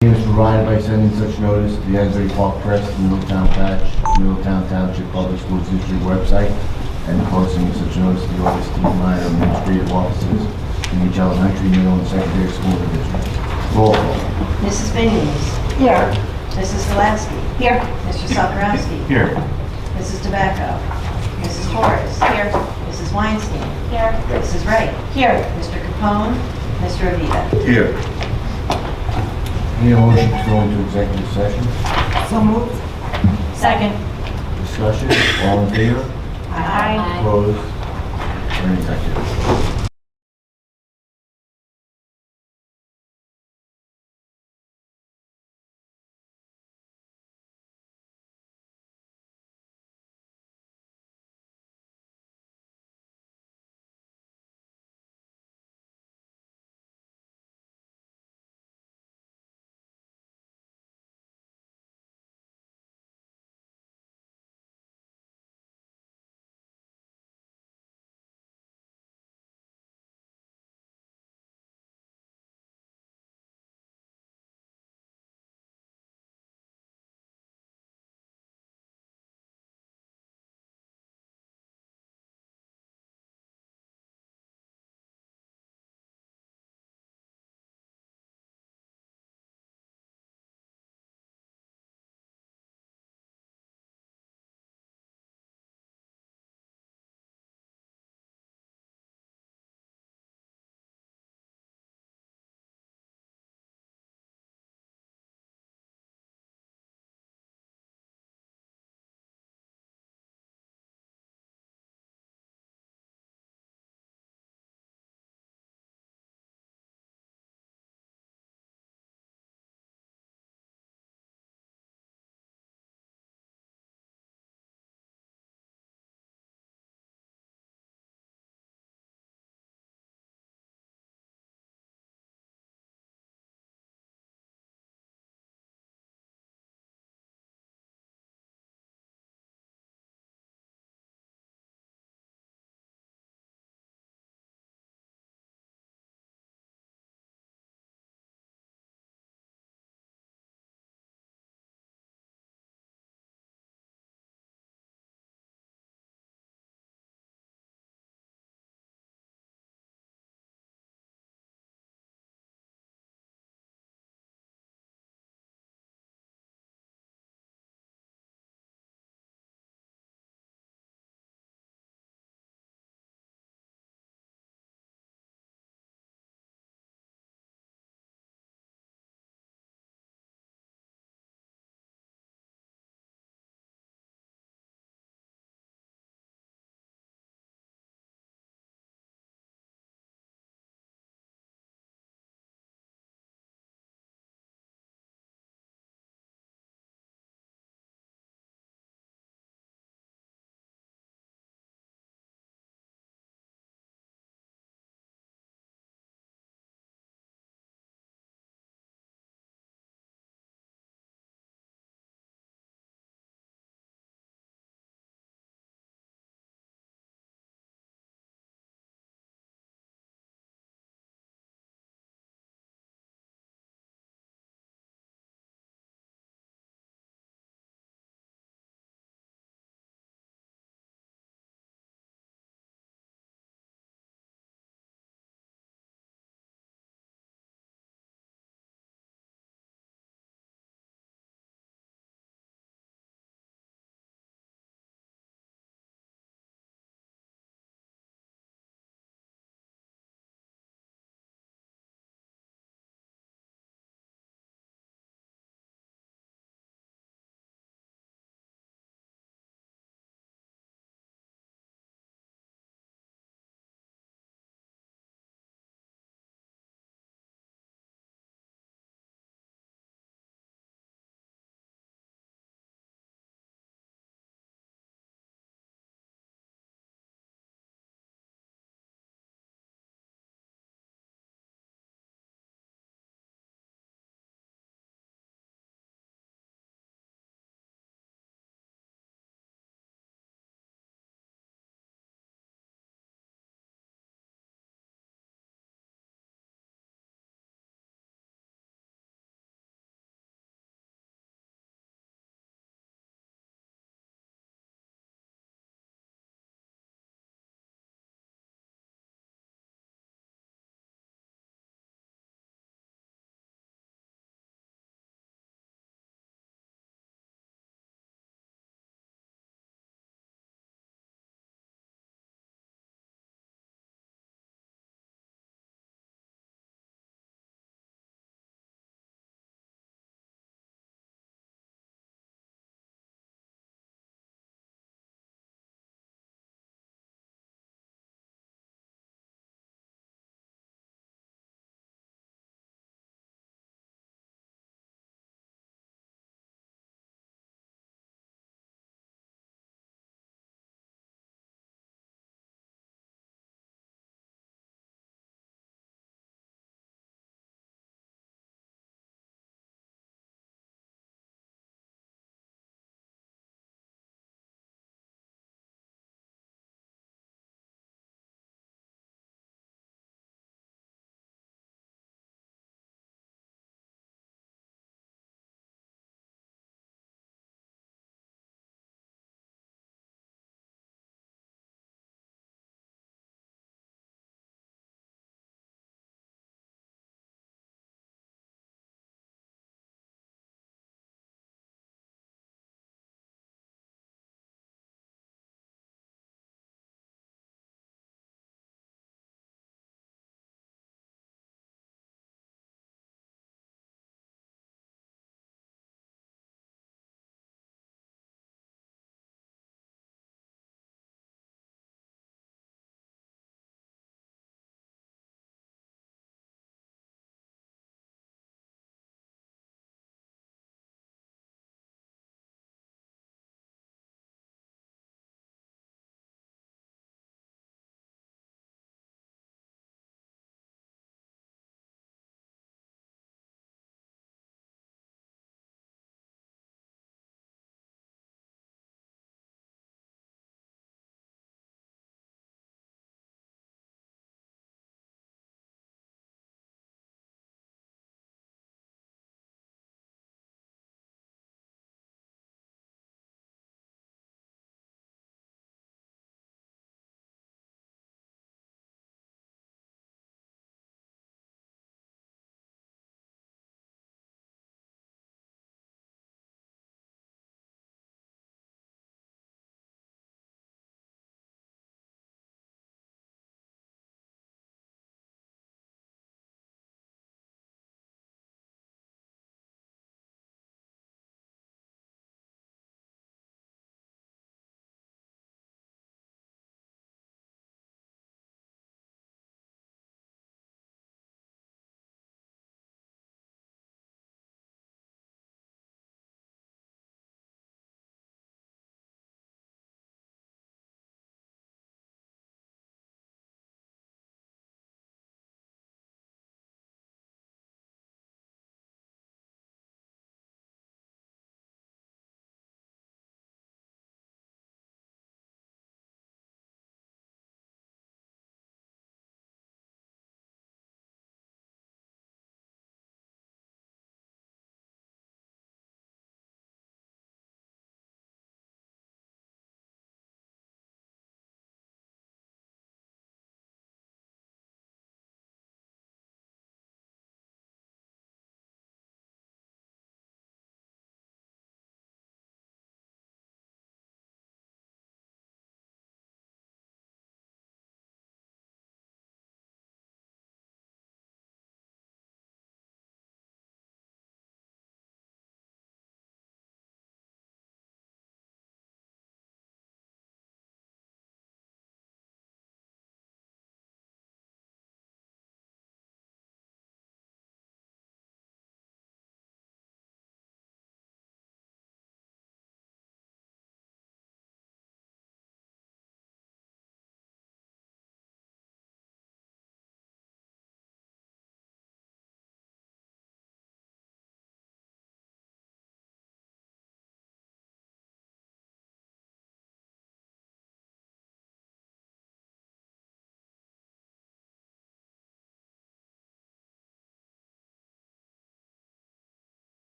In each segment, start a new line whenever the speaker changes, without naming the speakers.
Is provided by sending such notice to the Asbury Park Press, Middletown Patch, Middletown Township Public Schools District website, and posting of such notice to the office, team line, or administrative offices in each elementary, middle, and secondary school in the district. Roll call.
Mrs. Benies.
Here.
Mrs. Gillespie.
Here.
Mr. Sakurowski.
Here.
Mrs. Tobacco. Mrs. Torres.
Here.
Mrs. Weinstein.
Here.
Mrs. Wright.
Here.
Mr. Capone. Mr. Avita.
Here. Need a motion to go into executive session?
So moved. Second.
Discussion, all in favor?
Aye.
Opposed? Or in executive?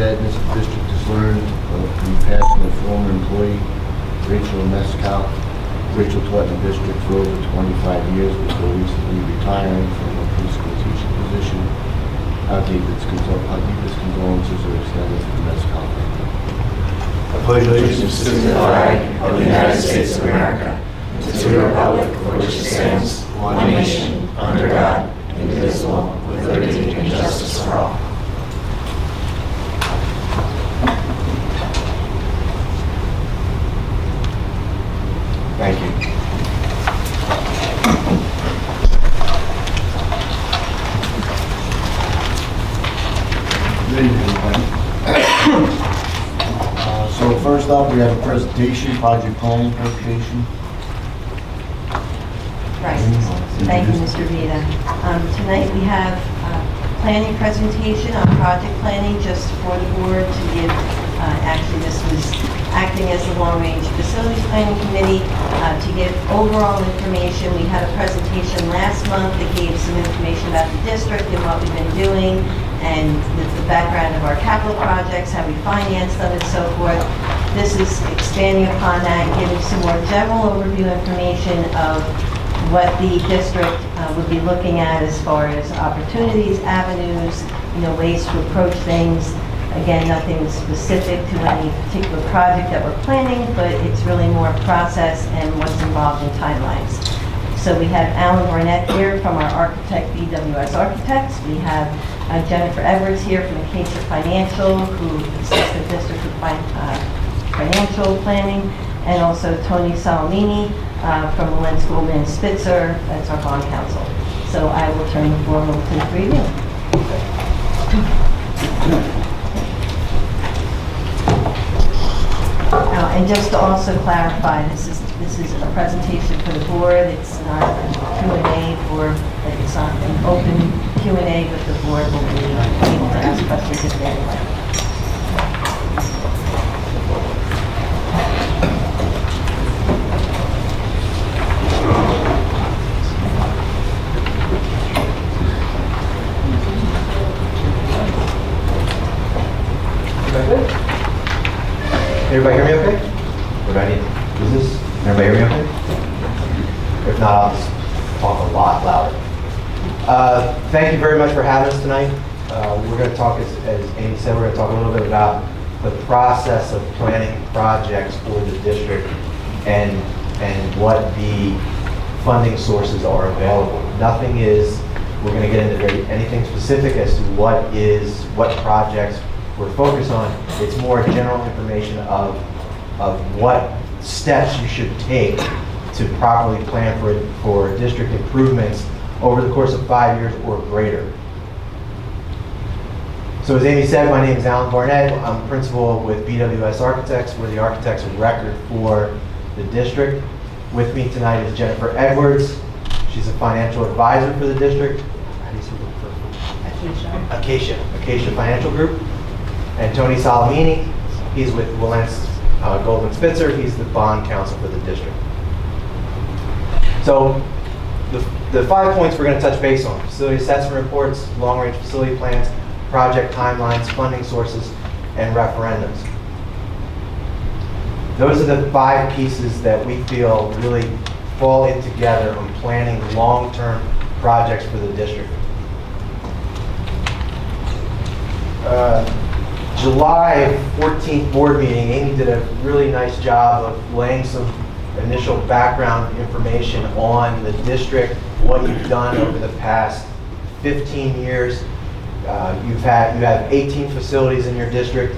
sadness the district has learned of the passing of former employee Rachel Mescal. Rachel taught in the district for over 25 years before recently retiring from a preschool teaching position. Our deepest condolences are extended to the Mescal family.
I pledge allegiance to the flag of the United States of America, and to the republic for which it stands, one nation, under God, indivisible, with liberty and justice for all.
Thank you. Good evening, everybody. So first up, we have a presentation, project planning presentation.
Right. Thank you, Mr. Vita. Tonight we have a planning presentation on project planning just for the board to give, actually this was acting as the long-range facilities planning committee to give overall information. We had a presentation last month that gave some information about the district and what we've been doing and the background of our capital projects, how we finance them and so forth. This is expanding upon that, giving some more general overview information of what the district would be looking at as far as opportunities, avenues, ways to approach things. Again, nothing specific to any particular project that we're planning, but it's really more process and what's involved in timelines. So we have Alan Barnett here from our architect, BWS Architects. We have Jennifer Edwards here from Acacia Financial, who assists the district with financial planning, and also Tony Salamini from Lens Goldman Spitzer, that's our bond counsel. So I will turn the floor over to the three of you. And just to also clarify, this is a presentation for the board. It's not a Q&A it's not an open Q&A, but the board will be able to ask questions if they have.
Everybody hear me okay? We're ready. Is this? Everybody hear me okay? If not, I'll just talk a lot louder. Thank you very much for having us tonight. We're going to talk, as Amy said, we're going to talk a little bit about the process of planning projects for the district and what the funding sources are available. Nothing is, we're going to get into anything specific as to what projects we're focused on. It's more general information of what steps you should take to properly plan for district improvements over the course of 5 years or greater. So as Amy said, my name is Alan Barnett. I'm principal with BWS Architects. We're the architects of record for the district. With me tonight is Jennifer Edwards. She's a financial advisor for the district. How do you say that? Acacia Financial Group. And Tony Salamini, he's with Willens Goldman Spitzer. He's the bond counsel for the district. So the 5 points we're going to touch base on: facility assessment reports, long-range facility plans, project timelines, funding sources, and referendums. Those are the 5 pieces that we feel really fall in together on planning long-term projects for the district. July 14th board meeting, Amy did a really nice job of laying some initial background information on the district, what you've done over the past 15 years. You have 18 facilities in your district.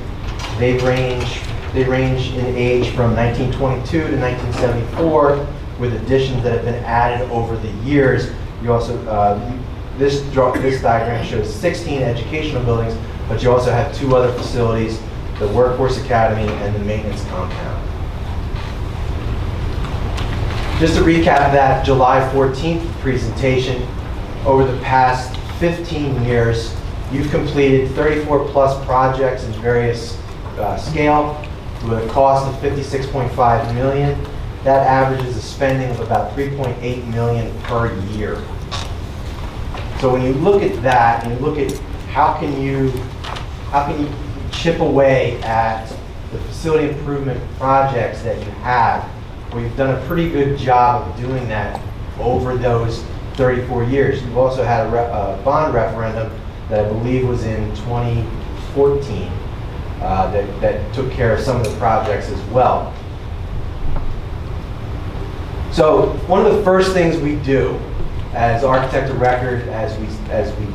They range in age from 1922 to 1974, with additions that have been added over the years. You also this diagram shows 16 educational buildings, but you also have 2 other facilities, the Workforce Academy and the Maintenance Compound. Just to recap that July 14th presentation, over the past 15 years, you've completed 34 plus projects in various scale with a cost of $56.5 million. That averages a spending of about $3.8 million per year. So when you look at that and you look at how can you chip away at the facility improvement projects that you have. We've done a pretty good job of doing that over those 34 years. You've also had a bond referendum that I believe was in 2014 that took care of some of the projects as well. So one of the first things we do as architect of record, as we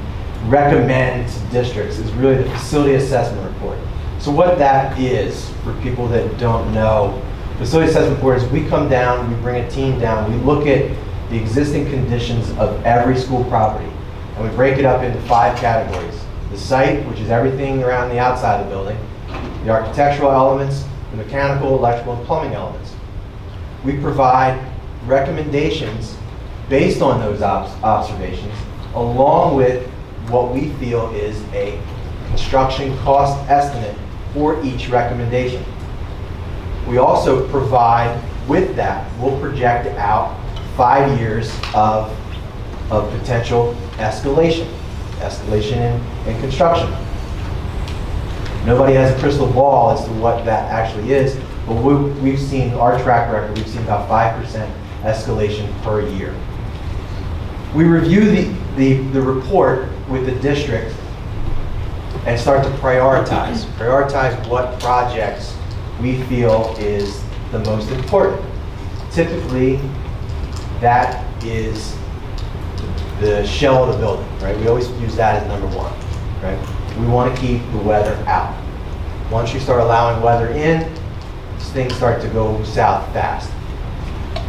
recommend to districts, is really the facility assessment report. So what that is, for people that don't know, facility assessment report is we come down, we bring a team down, we look at the existing conditions of every school property, and we break it up into 5 categories. The site, which is everything around the outside of the building, the architectural elements, the mechanical, electrical, and plumbing elements. We provide recommendations based on those observations, along with what we feel is a construction cost estimate for each recommendation. We also provide, with that, we'll project out 5 years of potential escalation in construction. Nobody has a crystal ball as to what that actually is, but we've seen, our track record, we've seen about 5% escalation per year. We review the report with the district and start to prioritize what projects we feel is the most important. Typically, that is the shell of the building, right? We always use that as number 1, right? We want to keep the weather out. Once you start allowing weather in, things start to go south fast.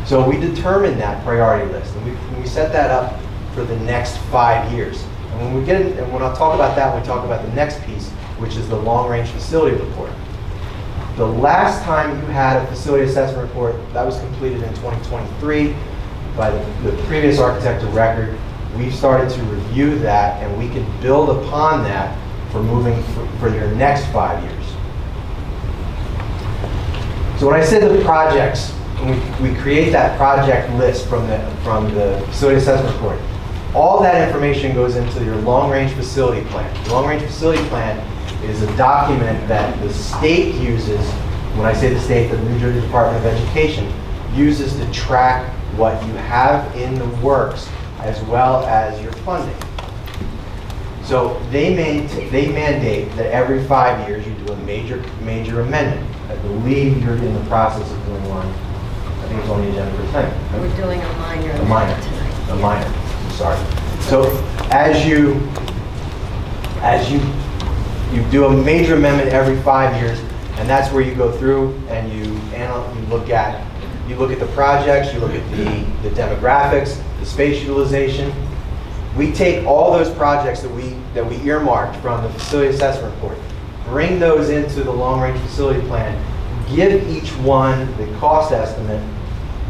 So we determine that priority list, and we set that up for the next 5 years. And when we get in, and when I'll talk about that, when we talk about the next piece, which is the long-range facility report. The last time you had a facility assessment report, that was completed in 2023 by the previous architect of record. We've started to review that, and we can build upon that for moving for your next 5 years. So when I say the projects, we create that project list from the facility assessment report. All that information goes into your long-range facility plan. The long-range facility plan is a document that the state uses, when I say the state, the New Jersey Department of Education, uses to track what you have in the works as well as your funding. So they mandate that every 5 years you do a major amendment. I believe you're in the process of doing one. I think it's on the agenda for tonight.
We're doing a minor
A minor
amendment tonight.
A minor. Sorry. So as you do a major amendment every 5 years, and that's where you go through and you look at the projects, you look at the demographics, the space utilization. We take all those projects that we earmarked from the facility assessment report, bring those into the long-range facility plan, give each one the cost estimate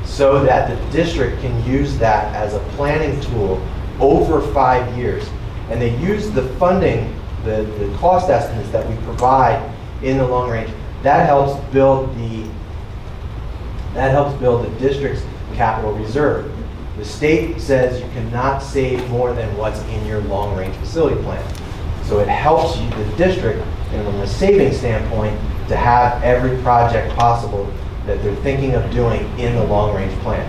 so that the district can use that as a planning tool over 5 years. And they use the funding, the cost estimates that we provide in the long range. That helps build the district's capital reserve. The state says you cannot save more than what's in your long-range facility plan. So it helps you, the district, and from a savings standpoint, to have every project possible that they're thinking of doing in the long-range plan.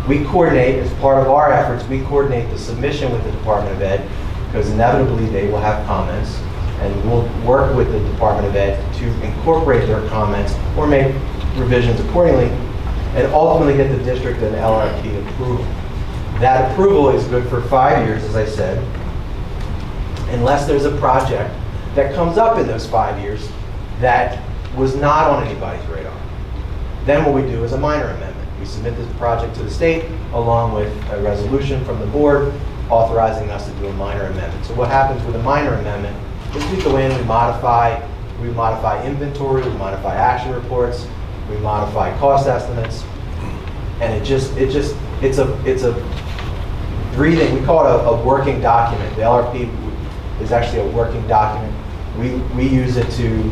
We coordinate, as part of our efforts, we coordinate the submission with the Department of Ed, because inevitably they will have comments, and we'll work with the Department of Ed to incorporate their comments or make revisions accordingly, and ultimately get the district an LRP approval. That approval is good for 5 years, as I said, unless there's a project that comes up in those 5 years that was not on anybody's radar. Then what we do is a minor amendment. We submit this project to the state along with a resolution from the board authorizing us to do a minor amendment. So what happens with a minor amendment is we go in, we modify inventory, we modify action reports, we modify cost estimates, and it's a breathing, we call it a working document. The LRP is actually a working document. We use it to,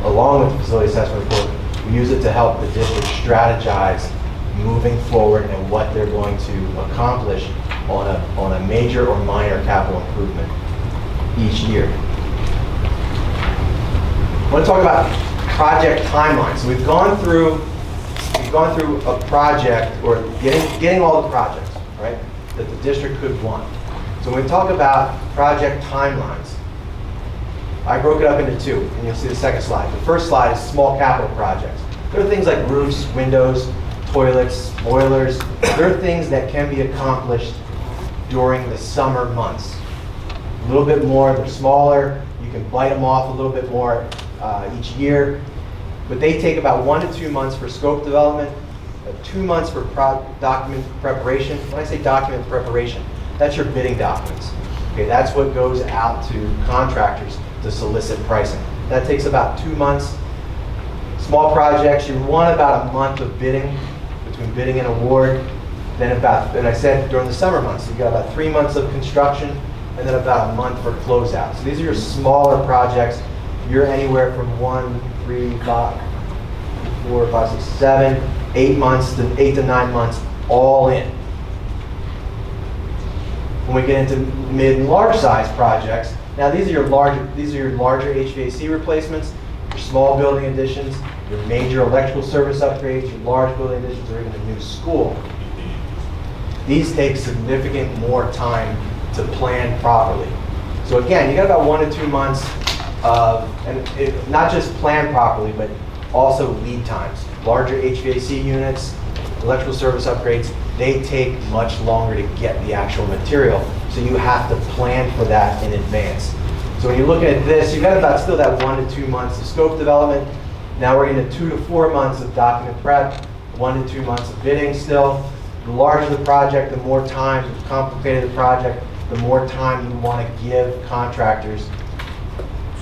along with the facility assessment report, we use it to help the district strategize moving forward and what they're going to accomplish on a major or minor capital improvement each year. I want to talk about project timelines. So we've gone through a project, or getting all the projects, right, that the district could want. So when we talk about project timelines, I broke it up into two, and you'll see the second slide. The first slide is small capital projects. There are things like roofs, windows, toilets, boilers. There are things that can be accomplished during the summer months. A little bit more, they're smaller, you can bite them off a little bit more each year, but they take about 1 to 2 months for scope development, 2 months for document preparation. When I say document preparation, that's your bidding documents. Okay, that's what goes out to contractors to solicit pricing. That takes about 2 months. Small projects, you want about a month of bidding, between bidding and award. Then I said during the summer months, you've got about 3 months of construction, and then about a month for closeout. So these are your smaller projects. You're anywhere from 1, 3, 5, 4, 5, 6, 7, 8 months to 8 to 9 months, all in. When we get into mid and large size projects, now these are your larger HVAC replacements, your small building additions, your major electrical service upgrades, your large building additions, or even a new school. These take significant more time to plan properly. So again, you got about 1 to 2 months of, not just plan properly, but also lead times. Larger HVAC units, electrical service upgrades, they take much longer to get the actual material. So you have to plan for that in advance. So when you're looking at this, you've got about still that 1 to 2 months of scope development. Now we're into 2 to 4 months of document prep, 1 to 2 months of bidding still. The larger the project, the more time, the complicated the project, the more time you want to give contractors,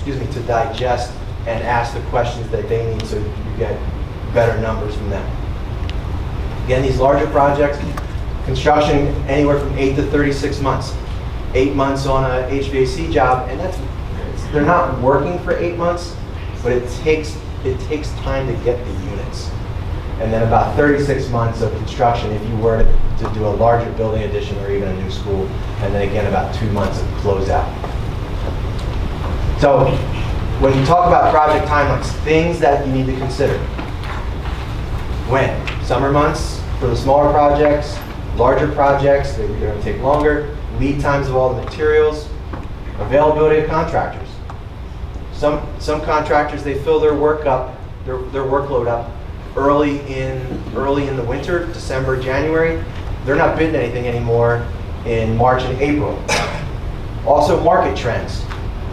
to digest and ask the questions that they need so you get better numbers from them. Again, these larger projects, construction anywhere from 8 to 36 months. 8 months on a HVAC job, and they're not working for 8 months, but it takes time to get the units. And then about 36 months of construction if you were to do a larger building addition or even a new school, and then again about 2 months of closeout. So when you talk about project timelines, things that you need to consider. When? Summer months for the smaller projects, larger projects, they're going to take longer, lead times of all the materials, availability of contractors. Some contractors, they fill their workload up early in the winter, December, January. They're not bidding anything anymore in March and April. Also, market trends.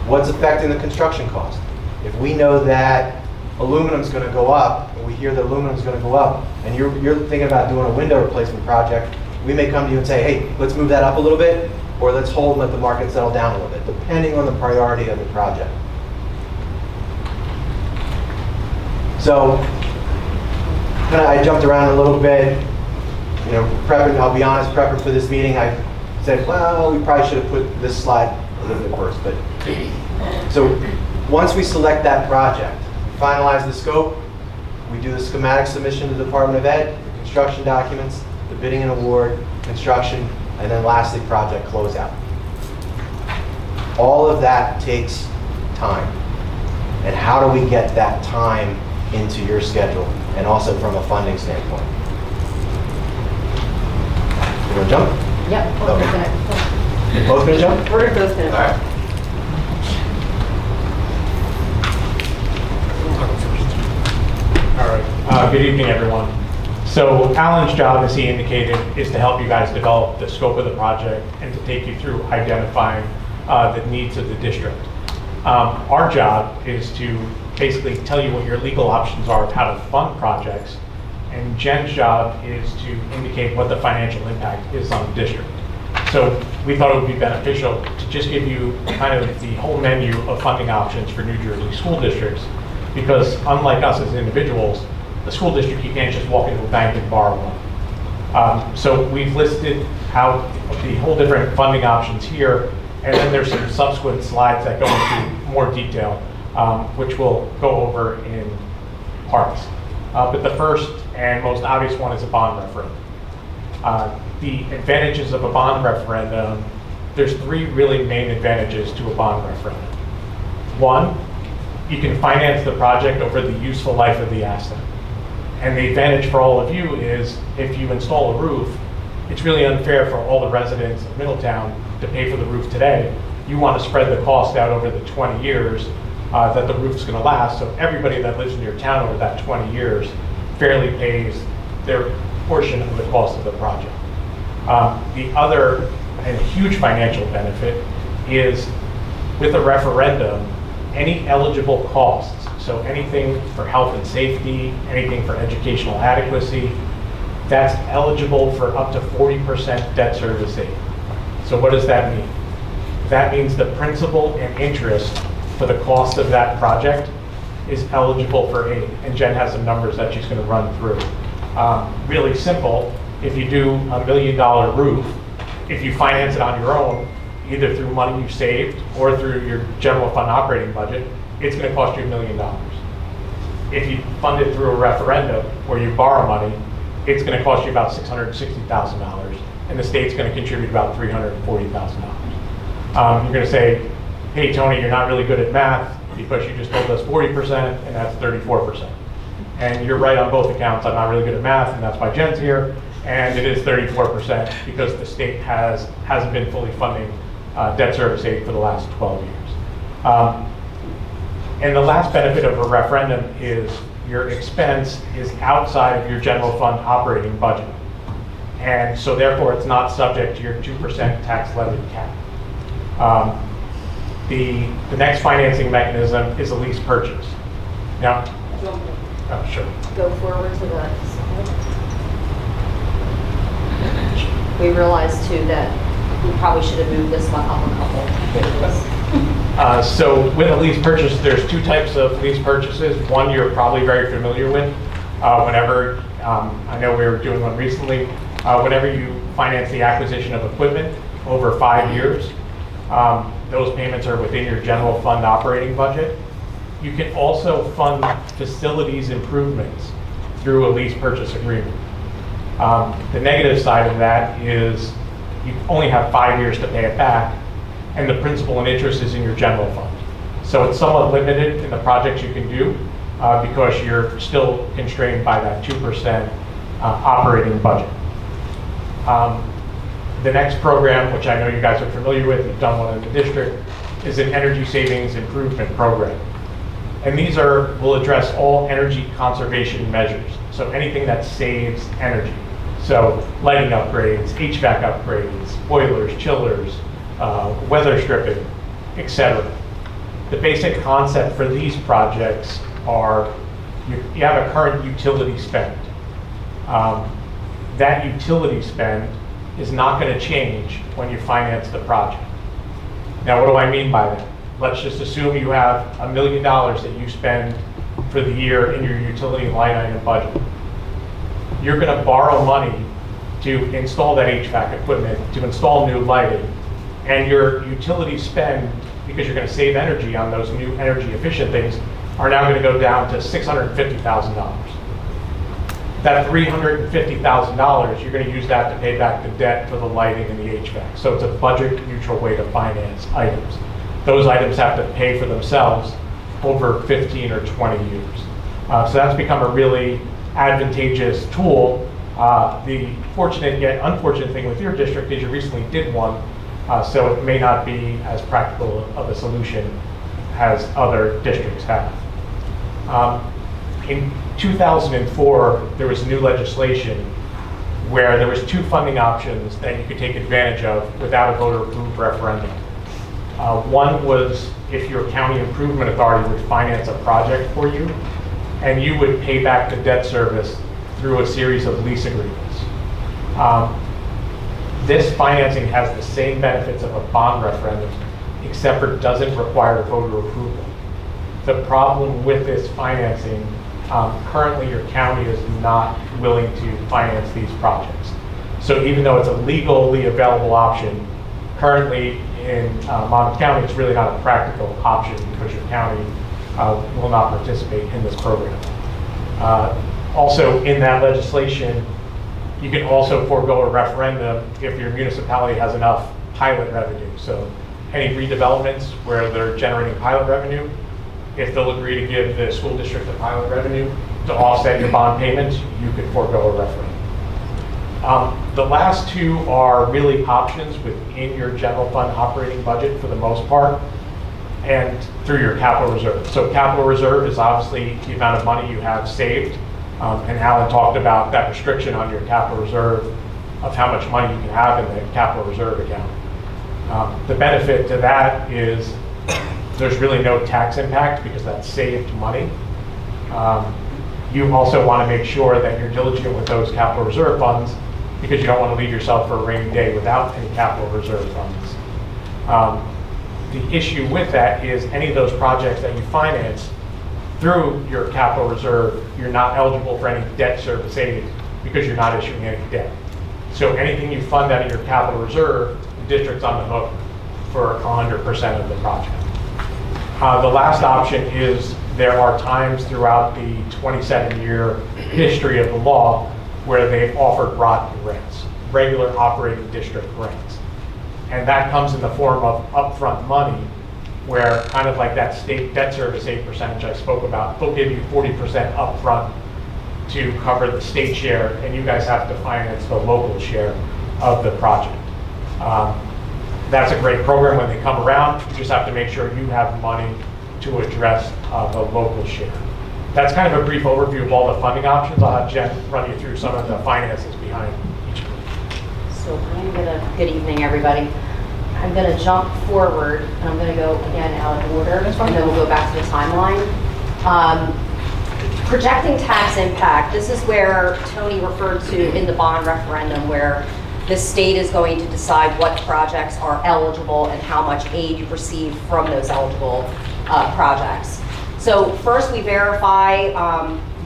What's affecting the construction cost? If we know that aluminum's going to go up, and we hear that aluminum's going to go up, and you're thinking about doing a window replacement project, we may come to you and say, hey, let's move that up a little bit, or let's hold and let the market settle down a little bit, depending on the priority of the project. So, I jumped around a little bit, prepping, I'll be honest, prepping for this meeting, I said, well, we probably should have put this slide a little bit first, but, so once we select that project, finalize the scope, we do the schematic submission to the Department of Ed, the construction documents, the bidding and award, construction, and then lastly, project closeout. All of that takes time. And how do we get that time into your schedule, and also from a funding standpoint? You want to jump?
Yep.
Okay. You both going to jump?
We're both going to.
All right.
All right. Good evening, everyone. So Alan's job, as he indicated, is to help you guys develop the scope of the project and to take you through identifying the needs of the district. Our job is to basically tell you what your legal options are of how to fund projects, and Jen's job is to indicate what the financial impact is on the district. So we thought it would be beneficial to just give you kind of the whole menu of funding options for New Jersey school districts, because unlike us as individuals, the school district, you can't just walk into a bank and borrow money. So we've listed out the whole different funding options here, and then there's some subsequent slides that go into more detail, which we'll go over in parts. But the first and most obvious one is a bond referendum. The advantages of a bond referendum, there's 3 really main advantages to a bond referendum. One, you can finance the project over the useful life of the asset. And the advantage for all of you is if you install a roof, it's really unfair for all the residents of Middletown to pay for the roof today. You want to spread the cost out over the 20 years that the roof's going to last, so everybody that lives in your town over that 20 years fairly pays their portion of the cost of the project. The other and huge financial benefit is with a referendum, any eligible costs, so anything for health and safety, anything for educational adequacy, that's eligible for up to 40% debt service aid. So what does that mean? That means the principal and interest for the cost of that project is eligible for aid. And Jen has some numbers that she's going to run through. Really simple, if you do $1 million roof, if you finance it on your own, either through money you saved or through your general fund operating budget, it's going to cost you $1 million. If you fund it through a referendum where you borrow money, it's going to cost you about $660,000, and the state's going to contribute about $340,000. You're going to say, hey, Tony, you're not really good at math because you just told us 40%, and that's 34%. And you're right on both accounts. I'm not really good at math, and that's why Jen's here. And it is 34% because the state hasn't been fully funding debt service aid for the last 12 years. And the last benefit of a referendum is your expense is outside of your general fund operating budget. And so therefore it's not subject to your 2% tax levy cap. The next financing mechanism is a lease purchase. Now, oh, sure.
Go forward to the slide. We realized too that we probably should have moved this one up a couple pages.
So with a lease purchase, there's two types of lease purchases. One you're probably very familiar with. Whenever, I know we were doing one recently, whenever you finance the acquisition of equipment over 5 years, those payments are within your general fund operating budget. You can also fund facilities improvements through a lease purchase agreement. The negative side of that is you only have 5 years to pay it back, and the principal and interest is in your general fund. So it's somewhat limited in the projects you can do because you're still constrained by that 2% operating budget. The next program, which I know you guys are familiar with, you've done one in the district, is an energy savings improvement program. And these will address all energy conservation measures. So anything that saves energy. So lighting upgrades, HVAC upgrades, boilers, chillers, weather stripping, etc. The basic concept for these projects are you have a current utility spend. That utility spend is not going to change when you finance the project. Now, what do I mean by that? Let's just assume you have $1 million that you spend for the year in your utility line item budget. You're going to borrow money to install that HVAC equipment, to install new lighting, and your utility spend, because you're going to save energy on those new energy efficient things, are now going to go down to $650,000. That $350,000, you're going to use that to pay back the debt for the lighting and the HVAC. So it's a budget neutral way to finance items. Those items have to pay for themselves over 15 or 20 years. So that's become a really advantageous tool. The fortunate yet unfortunate thing with your district is you recently did one, so it may not be as practical of a solution as other districts have. In 2004, there was new legislation where there was two funding options that you could take advantage of without a voter-approved referendum. One was if your county improvement authority would finance a project for you, and you would pay back the debt service through a series of lease agreements. This financing has the same benefits of a bond referendum, except for it doesn't require voter approval. The problem with this financing, currently your county is not willing to finance these projects. So even though it's a legally available option, currently in Monmouth County, it's really not a practical option because your county will not participate in this program. Also in that legislation, you can also forego a referendum if your municipality has enough pilot revenue. So any redevelopments where they're generating pilot revenue, if they'll agree to give the school district the pilot revenue to offset your bond payments, you could forego a referendum. The last two are really options within your general fund operating budget for the most part, and through your capital reserve. So capital reserve is obviously the amount of money you have saved, and Alan talked about that restriction on your capital reserve of how much money you can have in the capital reserve account. The benefit to that is there's really no tax impact because that's saved money. You also want to make sure that you're diligent with those capital reserve funds because you don't want to leave yourself for a rainy day without any capital reserve funds. The issue with that is any of those projects that you finance through your capital reserve, you're not eligible for any debt service aid because you're not issuing any debt. So anything you fund out of your capital reserve, the district's on the hook for 100% of the project. The last option is there are times throughout the 27-year history of the law where they've offered ROD grants, regular operating district grants. And that comes in the form of upfront money where kind of like that state debt service aid percentage I spoke about, they'll give you 40% upfront to cover the state share, and you guys have to finance the local share of the project. That's a great program when they come around. You just have to make sure you have money to address the local share. That's kind of a brief overview of all the funding options. I'll have Jen run you through some of the finances behind each group.
So I'm gonna, good evening, everybody. I'm gonna jump forward, and I'm gonna go again out of order, and then we'll go back to the timeline. Projecting tax impact, this is where Tony referred to in the bond referendum, where the state is going to decide what projects are eligible and how much aid you receive from those eligible projects. So first we verify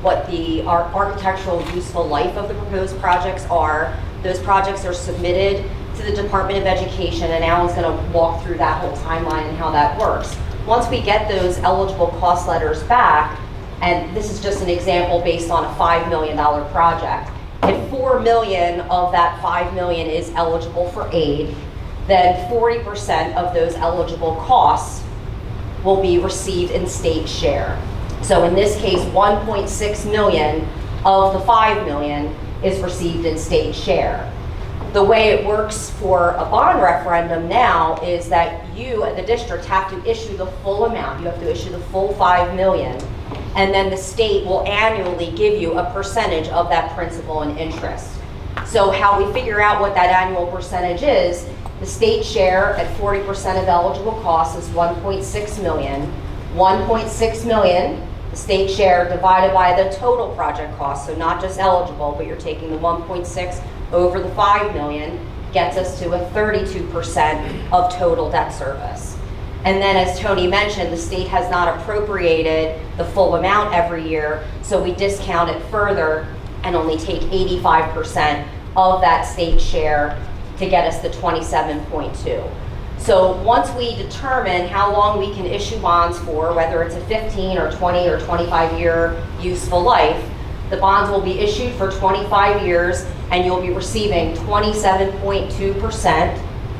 what the architectural useful life of the proposed projects are. Those projects are submitted to the Department of Education, and Alan's going to walk through that whole timeline and how that works. Once we get those eligible cost letters back, and this is just an example based on a $5 million project, if $4 million of that $5 million is eligible for aid, then 40% of those eligible costs will be received in state share. So in this case, 1.6 million of the 5 million is received in state share. The way it works for a bond referendum now is that you, the district, have to issue the full amount. You have to issue the full 5 million, and then the state will annually give you a percentage of that principal and interest. So how we figure out what that annual percentage is, the state share at 40% of eligible costs is 1.6 million. 1.6 million, the state share divided by the total project cost, so not just eligible, but you're taking the 1.6 over the 5 million, gets us to a 32% of total debt service. And then as Tony mentioned, the state has not appropriated the full amount every year, so we discount it further and only take 85% of that state share to get us the 27.2. So once we determine how long we can issue bonds for, whether it's a 15 or 20 or 25 year useful life, the bonds will be issued for 25 years and you'll be receiving 27.2%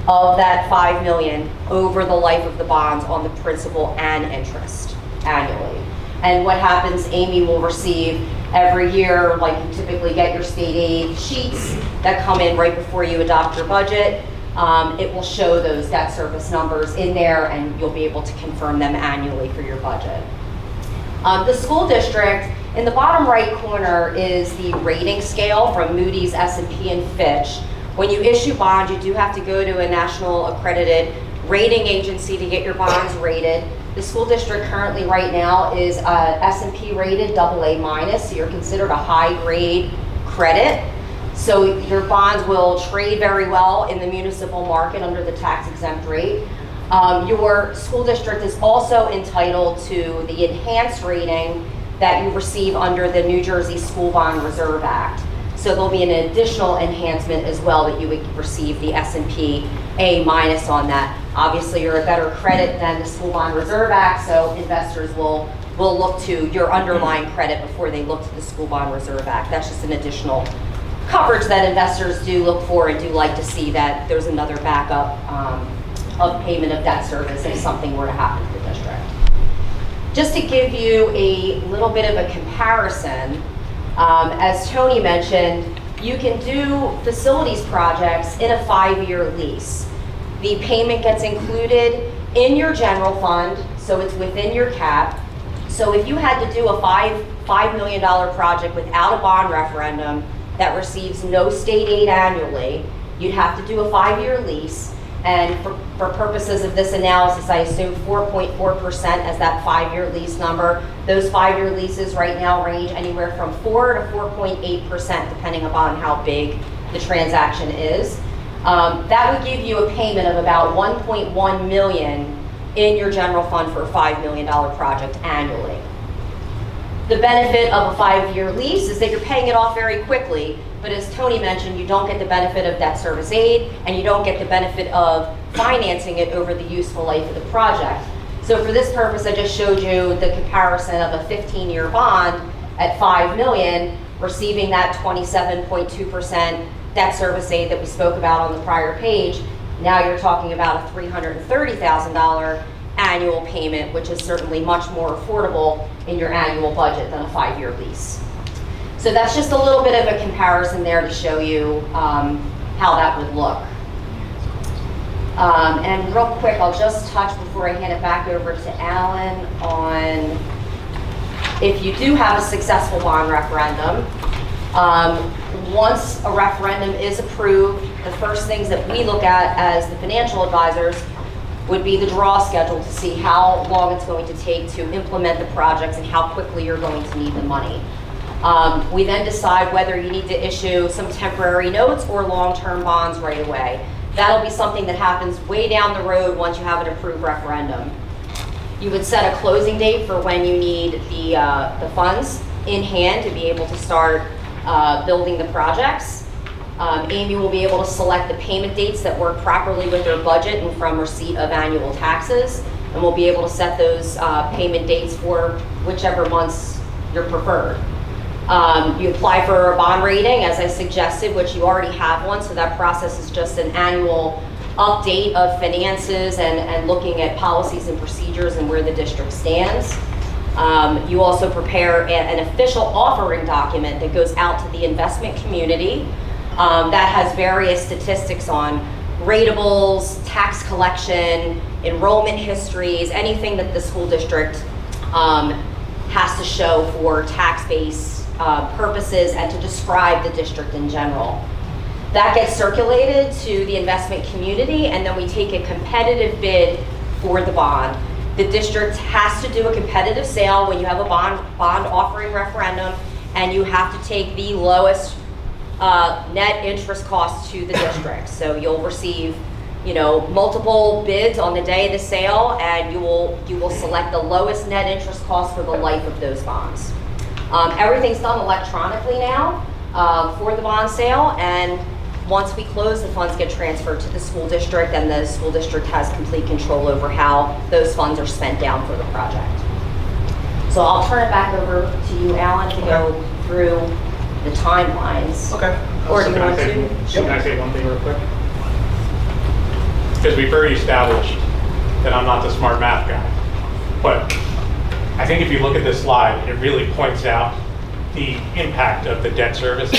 of that 5 million over the life of the bonds on the principal and interest annually. And what happens, Amy will receive every year, like you typically get your state aid sheets that come in right before you adopt your budget. It will show those debt service numbers in there and you'll be able to confirm them annually for your budget. The school district, in the bottom right corner is the rating scale from Moody's, S&P, and Fitch. When you issue bonds, you do have to go to a national accredited rating agency to get your bonds rated. The school district currently right now is S&P rated AA-, so you're considered a high grade credit. So your bonds will trade very well in the municipal market under the tax exempt rate. Your school district is also entitled to the enhanced rating that you receive under the New Jersey School Bond Reserve Act. So there'll be an additional enhancement as well that you would receive the S&P A- on that. Obviously, you're a better credit than the School Bond Reserve Act, so investors will look to your underlying credit before they look to the School Bond Reserve Act. That's just an additional coverage that investors do look for and do like to see that there's another backup of payment of debt service if something were to happen to the district. Just to give you a little bit of a comparison, as Tony mentioned, you can do facilities projects in a 5-year lease. The payment gets included in your general fund, so it's within your cap. So if you had to do a $5 million project without a bond referendum that receives no state aid annually, you'd have to do a 5-year lease. And for purposes of this analysis, I assume 4.4% as that 5-year lease number. Those 5-year leases right now range anywhere from 4 to 4.8%, depending upon how big the transaction is. That would give you a payment of about $1.1 million in your general fund for a $5 million project annually. The benefit of a 5-year lease is that you're paying it off very quickly, but as Tony mentioned, you don't get the benefit of debt service aid, and you don't get the benefit of financing it over the useful life of the project. So for this purpose, I just showed you the comparison of a 15-year bond at $5 million, receiving that 27.2% debt service aid that we spoke about on the prior page. Now you're talking about a $330,000 annual payment, which is certainly much more affordable in your annual budget than a 5-year lease. So that's just a little bit of a comparison there to show you how that would look. And real quick, I'll just touch before I hand it back over to Alan on if you do have a successful bond referendum. Once a referendum is approved, the first things that we look at as the financial advisors would be the draw schedule to see how long it's going to take to implement the projects and how quickly you're going to need the money. We then decide whether you need to issue some temporary notes or long-term bonds right away. That'll be something that happens way down the road once you have an approved referendum. You would set a closing date for when you need the funds in hand to be able to start building the projects. Amy will be able to select the payment dates that work properly with their budget and from receipt of annual taxes, and we'll be able to set those payment dates for whichever months you're preferred. You apply for a bond rating, as I suggested, which you already have one, so that process is just an annual update of finances and looking at policies and procedures and where the district stands. You also prepare an official offering document that goes out to the investment community that has various statistics on ratables, tax collection, enrollment histories, anything that the school district has to show for tax-based purposes and to describe the district in general. That gets circulated to the investment community, and then we take a competitive bid for the bond. The district has to do a competitive sale when you have a bond offering referendum, and you have to take the lowest net interest cost to the district. So you'll receive, multiple bids on the day of the sale, and you will select the lowest net interest cost for the life of those bonds. Everything's done electronically now for the bond sale, and once we close, the funds get transferred to the school district, and the school district has complete control over how those funds are spent down for the project. So I'll turn it back over to you, Alan, to go through the timelines.
Okay.
Or do you want to?
Can I say one thing real quick? Because we've already established that I'm not the smart math guy. But I think if you look at this slide, it really points out the impact of the debt service.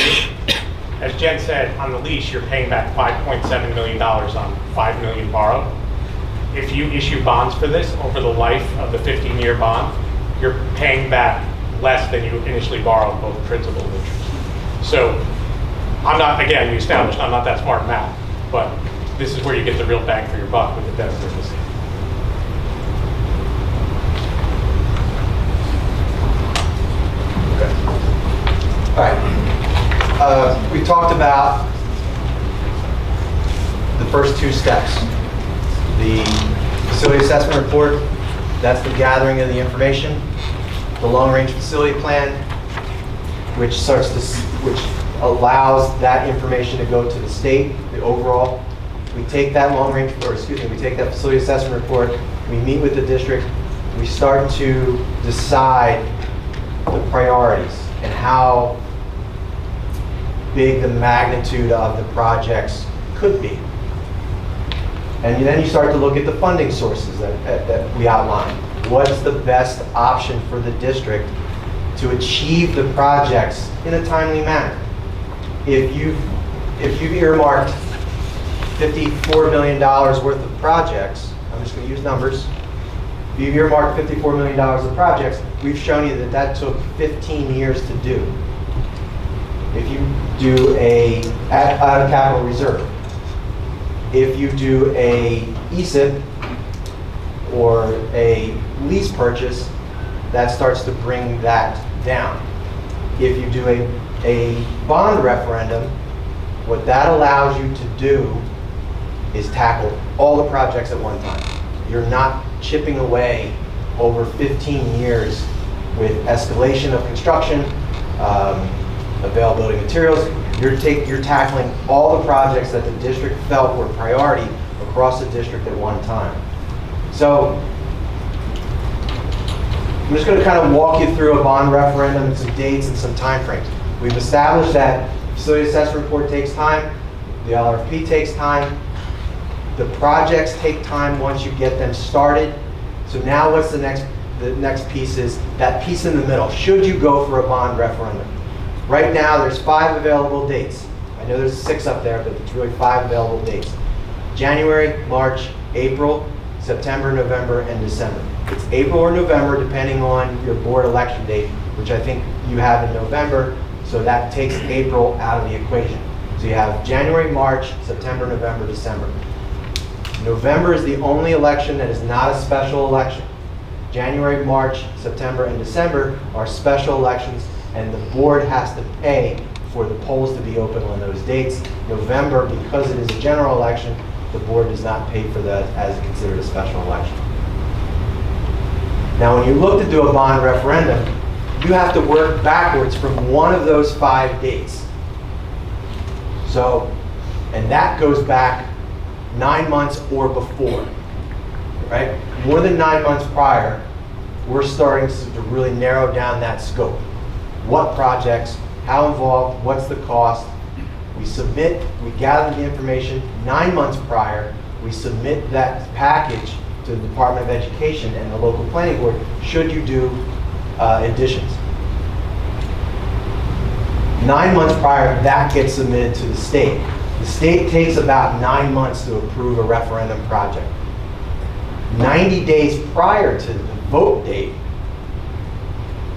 As Jen said, on the lease, you're paying back $5.7 million on $5 million borrowed. If you issue bonds for this over the life of the 15-year bond, you're paying back less than you initially borrowed, both principal and interest. So I'm not, again, we established I'm not that smart math, but this is where you get the real bang for your buck with the debt service.
All right. We talked about the first two steps. The facility assessment report, that's the gathering of the information. The long-range facility plan, which allows that information to go to the state, the overall. We take that we take that facility assessment report, we meet with the district, we start to decide the priorities and how big the magnitude of the projects could be. And then you start to look at the funding sources that we outlined. what's the best option for the district to achieve the projects in a timely manner. If you've earmarked $54 million worth of projects, I'm just going to use numbers. If you've earmarked $54 million of projects, we've shown you that that took 15 years to do. If you do out of capital reserve, if you do a ESIP or a lease purchase, that starts to bring that down. If you do a bond referendum, what that allows you to do is tackle all the projects at one time. You're not chipping away over 15 years with escalation of construction, availability of materials. You're tackling all the projects that the district felt were priority across the district at one time. So I'm just going to kind of walk you through a bond referendum and some dates and some timeframes. We've established that facility assessment report takes time, the LRFP takes time, the projects take time once you get them started. So now what's the next piece is that piece in the middle. Should you go for a bond referendum? Right now there's 5 available dates. I know there's 6 up there, but there's really 5 available dates. January, March, April, September, November, and December. It's April or November depending on your board election date, which I think you have in November, so that takes April out of the equation. So you have January, March, September, November, December. November is the only election that is not a special election. January, March, September, and December are special elections, and the board has to pay for the polls to be open on those dates. November, because it is a general election, the board does not pay for that as considered a special election. Now, when you look to do a bond referendum, you have to work backwards from one of those 5 dates. So, and that goes back 9 months or before, right? More than 9 months prior, we're starting to really narrow down that scope. What projects, how involved, what's the cost? We submit, we gather the information 9 months prior, we submit that package to the Department of Education and the local planning board, should you do additions. 9 months prior, that gets submitted to the state. The state takes about 9 months to approve a referendum project. 90 days prior to the vote date,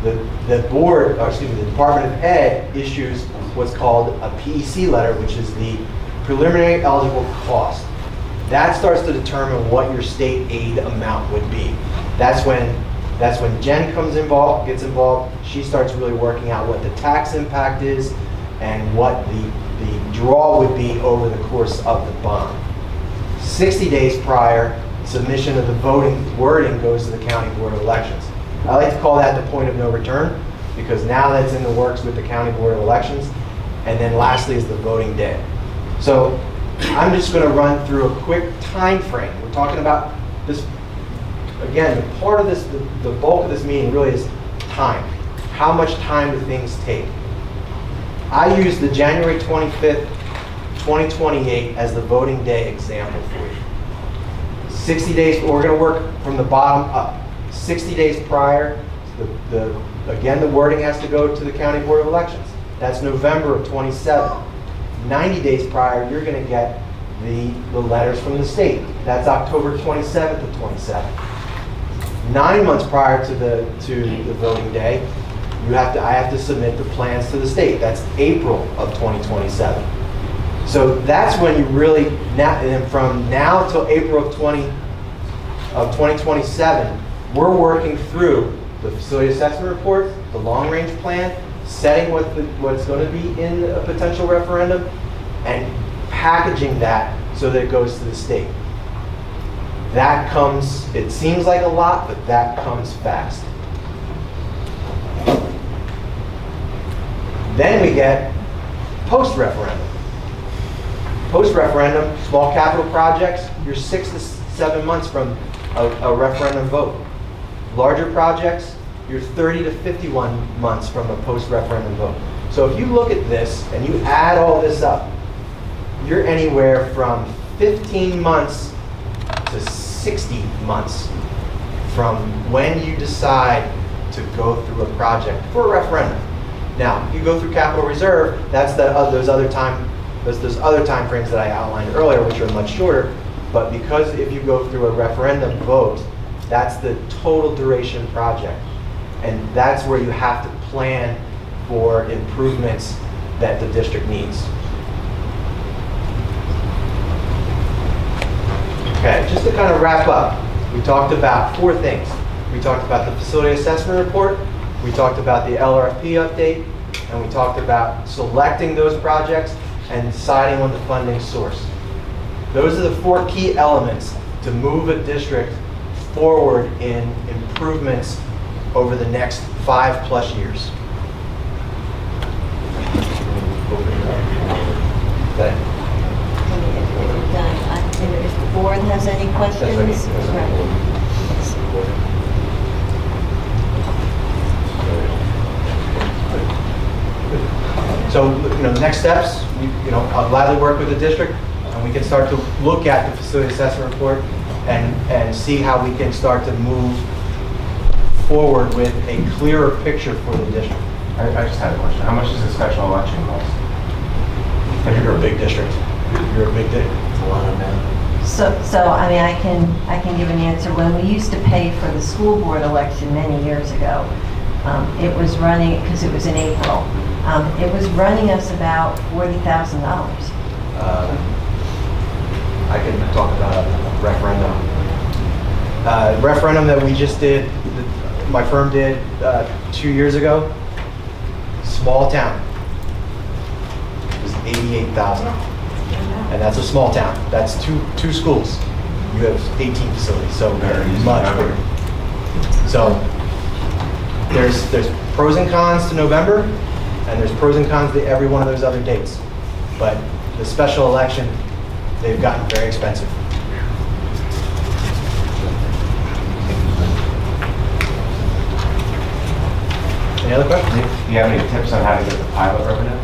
the board, or excuse me, the Department of Ed issues what's called a PEC letter, which is the preliminary eligible cost. That starts to determine what your state aid amount would be. That's when Jen gets involved. She starts really working out what the tax impact is and what the draw would be over the course of the bond. 60 days prior, submission of the voting wording goes to the County Board of Elections. I like to call that the point of no return, because now that's in the works with the County Board of Elections. And then lastly is the voting day. So I'm just going to run through a quick time frame. We're talking about this, again, part of this, the bulk of this meeting really is time. How much time do things take? I use the January 25th, 2028 as the voting day example for you. 60 days, we're going to work from the bottom up. 60 days prior, again, the wording has to go to the County Board of Elections. That's November of 27. 90 days prior, you're going to get the letters from the state. That's October 27th of 27. 9 months prior to the voting day, I have to submit the plans to the state. That's April of 2027. So that's when you really, and from now till April of 2027, we're working through the facility assessment report, the long-range plan, setting what's going to be in a potential referendum, and packaging that so that it goes to the state. That comes, it seems like a lot, but that comes fast. Then we get post-referendum. Post-referendum, small capital projects, you're 6 to 7 months from a referendum vote. Larger projects, you're 30 to 51 months from a post-referendum vote. So if you look at this and you add all this up, you're anywhere from 15 months to 60 months from when you decide to go through a project for a referendum. Now, you go through capital reserve, that's those other time frames that I outlined earlier, which are much shorter. But because if you go through a referendum vote, that's the total duration project. And that's where you have to plan for improvements that the district needs. Okay, just to kind of wrap up, we talked about 4 things. We talked about the facility assessment report, we talked about the LRFP update, and we talked about selecting those projects and deciding on the funding source. Those are the 4 key elements to move a district forward in improvements over the next 5+ years. Okay.
If the board has any questions?
So, next steps, I'll gladly work with the district, and we can start to look at the facility assessment report and see how we can start to move forward with a clearer picture for the district.
I just had a question. How much does a special election cost?
If you're a big district, you're a big district.
It's a lot of money.
So I mean, I can give an answer. When we used to pay for the school board election many years ago, it was running, because it was in April, it was running us about $40,000.
I can talk about a referendum. Referendum that we just did, my firm did 2 years ago, small town. It was $88,000. And that's a small town. That's two schools. You have 18 facilities, so very much bigger. So there's pros and cons to November, and there's pros and cons to every one of those other dates. But the special election, they've gotten very expensive. Any other questions?
Do you have any tips on how to get the pilot revenue?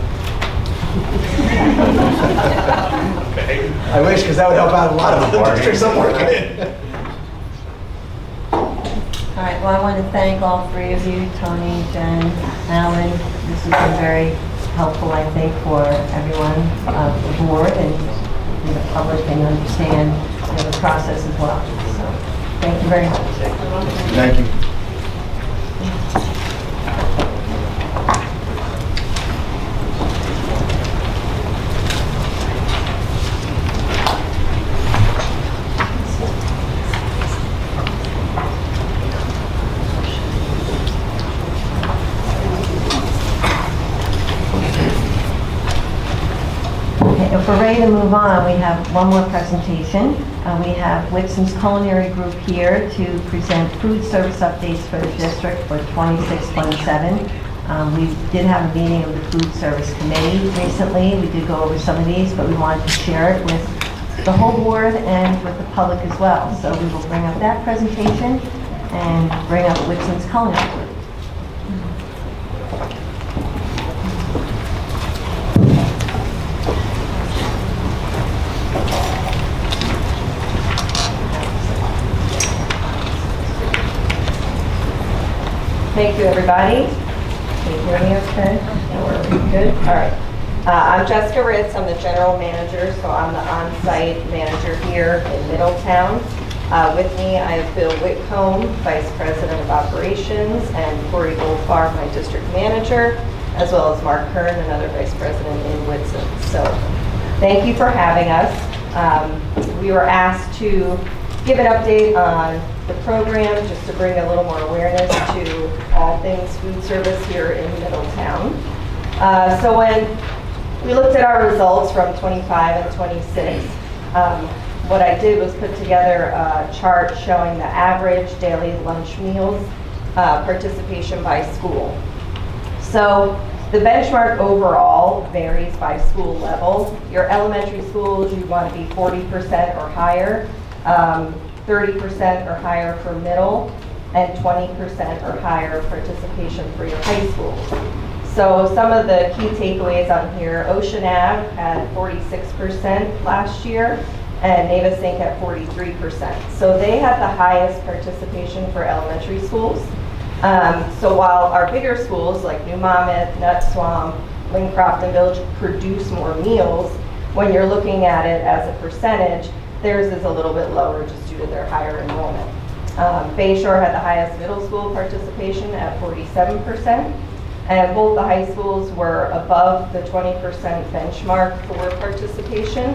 I wish, because that would help out a lot of other districts I'm working in.
All right, well, I want to thank all 3 of you, Tony, Jen, Alan. This has been very helpful, I think, for everyone, the board and the public, and understand the process as well. So, thank you very much.
Thank you.
If we're ready to move on, we have one more presentation. We have Whitson's Culinary Group here to present food service updates for the district for 26-27. We did have a meeting of the Food Service Committee recently. We did go over some of these, but we wanted to share it with the whole board and with the public as well. So we will bring up that presentation and bring up Whitson's Culinary Group.
Thank you, everybody. Can you hear me okay? Good? All right. I'm Jessica Ritz. I'm the general manager, so I'm the on-site manager here in Middletown. With me, I have Bill Whitcomb, Vice President of Operations, and Corey Goldfarb, my district manager, as well as Mark Kern, another Vice President in Whitson. So thank you for having us. We were asked to give an update on the program, just to bring a little more awareness to all things food service here in Middletown. So when we looked at our results from 25 and 26, what I did was put together a chart showing the average daily lunch meals participation by school. So the benchmark overall varies by school level. Your elementary schools, you want to be 40% or higher. 30% or higher for middle, and 20% or higher participation for your high schools. So some of the key takeaways on here, Ocean Ave had 46% last year, and Navasink at 43%. So they had the highest participation for elementary schools. So while our bigger schools like New Monmouth, Nut Swamp, Lincroft, and Village produce more meals, when you're looking at it as a percentage, theirs is a little bit lower just due to their higher enrollment. Bayshore had the highest middle school participation at 47%, and both the high schools were above the 20% benchmark for participation.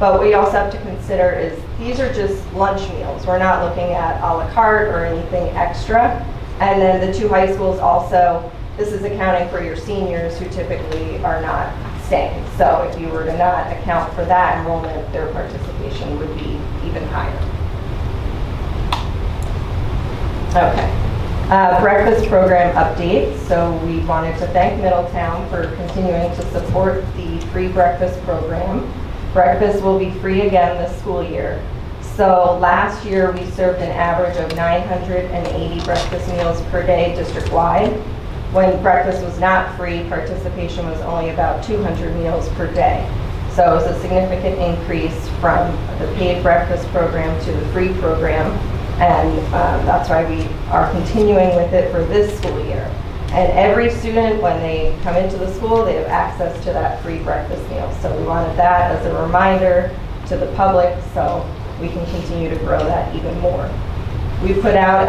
But what you also have to consider is these are just lunch meals. We're not looking at a la carte or anything extra. And then the two high schools also, this is accounting for your seniors who typically are not staying. So if you were to not account for that enrollment, their participation would be even higher. Okay. Breakfast program update. So we wanted to thank Middletown for continuing to support the free breakfast program. Breakfast will be free again this school year. So last year we served an average of 980 breakfast meals per day district-wide. When breakfast was not free, participation was only about 200 meals per day. So it was a significant increase from the paid breakfast program to the free program. And that's why we are continuing with it for this school year. And every student, when they come into the school, they have access to that free breakfast meal. So we wanted that as a reminder to the public so we can continue to grow that even more. We put out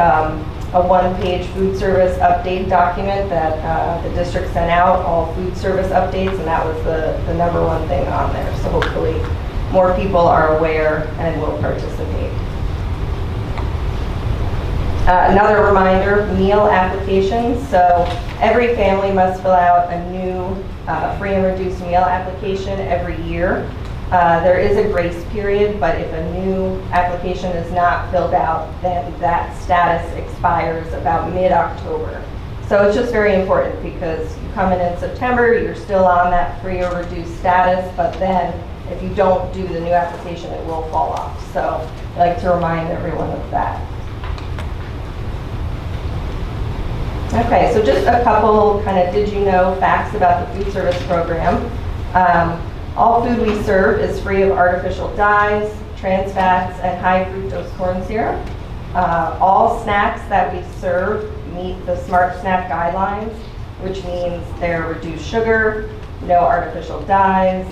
a one-page food service update document that the district sent out, all food service updates, and that was the #1 thing on there. So hopefully more people are aware and will participate. Another reminder, meal applications. So every family must fill out a new free and reduced meal application every year. There is a grace period, but if a new application is not filled out, then that status expires about mid-October. So it's just very important because you come in September, you're still on that free or reduced status, but then if you don't do the new application, it will fall off. So I'd like to remind everyone of that. Okay, so just a couple kind of did you know facts about the food service program. All food we serve is free of artificial dyes, trans fats, and high fructose corn syrup. All snacks that we serve meet the Smart Snack guidelines, which means they're reduced sugar, no artificial dyes,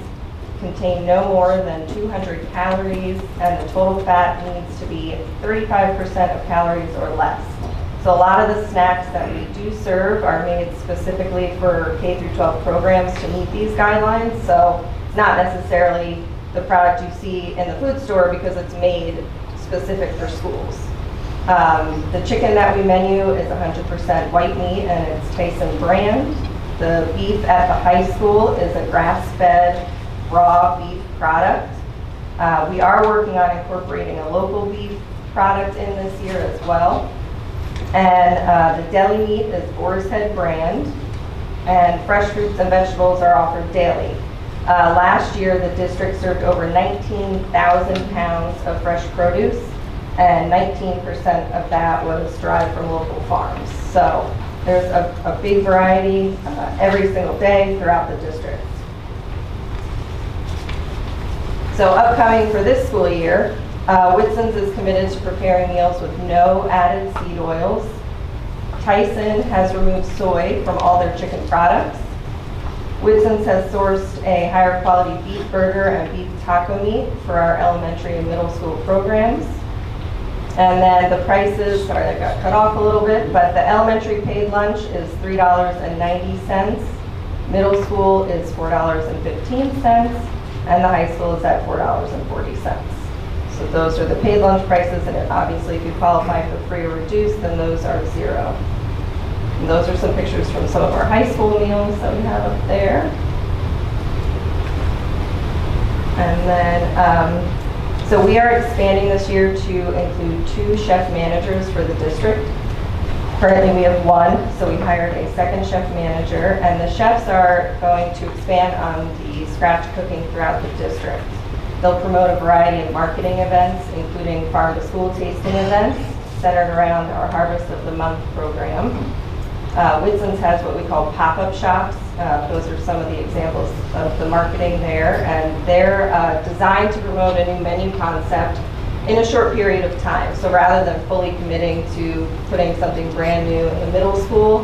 contain no more than 200 calories, and the total fat needs to be 35% of calories or less. So a lot of the snacks that we do serve are made specifically for K through 12 programs to meet these guidelines. So it's not necessarily the product you see in the food store because it's made specific for schools. The chicken that we menu is 100% white meat and it's Tyson brand. The beef at the high school is a grass-fed raw beef product. We are working on incorporating a local beef product in this year as well. And the deli meat is Boar's Head brand, and fresh fruits and vegetables are offered daily. Last year, the district served over 19,000 pounds of fresh produce, and 19% of that was derived from local farms. So there's a big variety every single day throughout the district. So upcoming for this school year, Whitson's is committed to preparing meals with no added seed oils. Tyson has removed soy from all their chicken products. Whitson's has sourced a higher quality beef burger and beef taco meat for our elementary and middle school programs. And then the prices, sorry, that got cut off a little bit, but the elementary paid lunch is $3.90. Middle school is $4.15, and the high school is at $4.40. So those are the paid lunch prices, and obviously if you qualify for free or reduced, then those are $0. And those are some pictures from some of our high school meals that we have up there. And then, so we are expanding this year to include 2 chef managers for the district. Currently we have 1, so we hired a second chef manager, and the chefs are going to expand on the scratch cooking throughout the district. They'll promote a variety of marketing events, including farm to school tasting events centered around our Harvest of the Month program. Whitson's has what we call pop-up shops. Those are some of the examples of the marketing there, and they're designed to promote a new menu concept in a short period of time. So rather than fully committing to putting something brand new in the middle school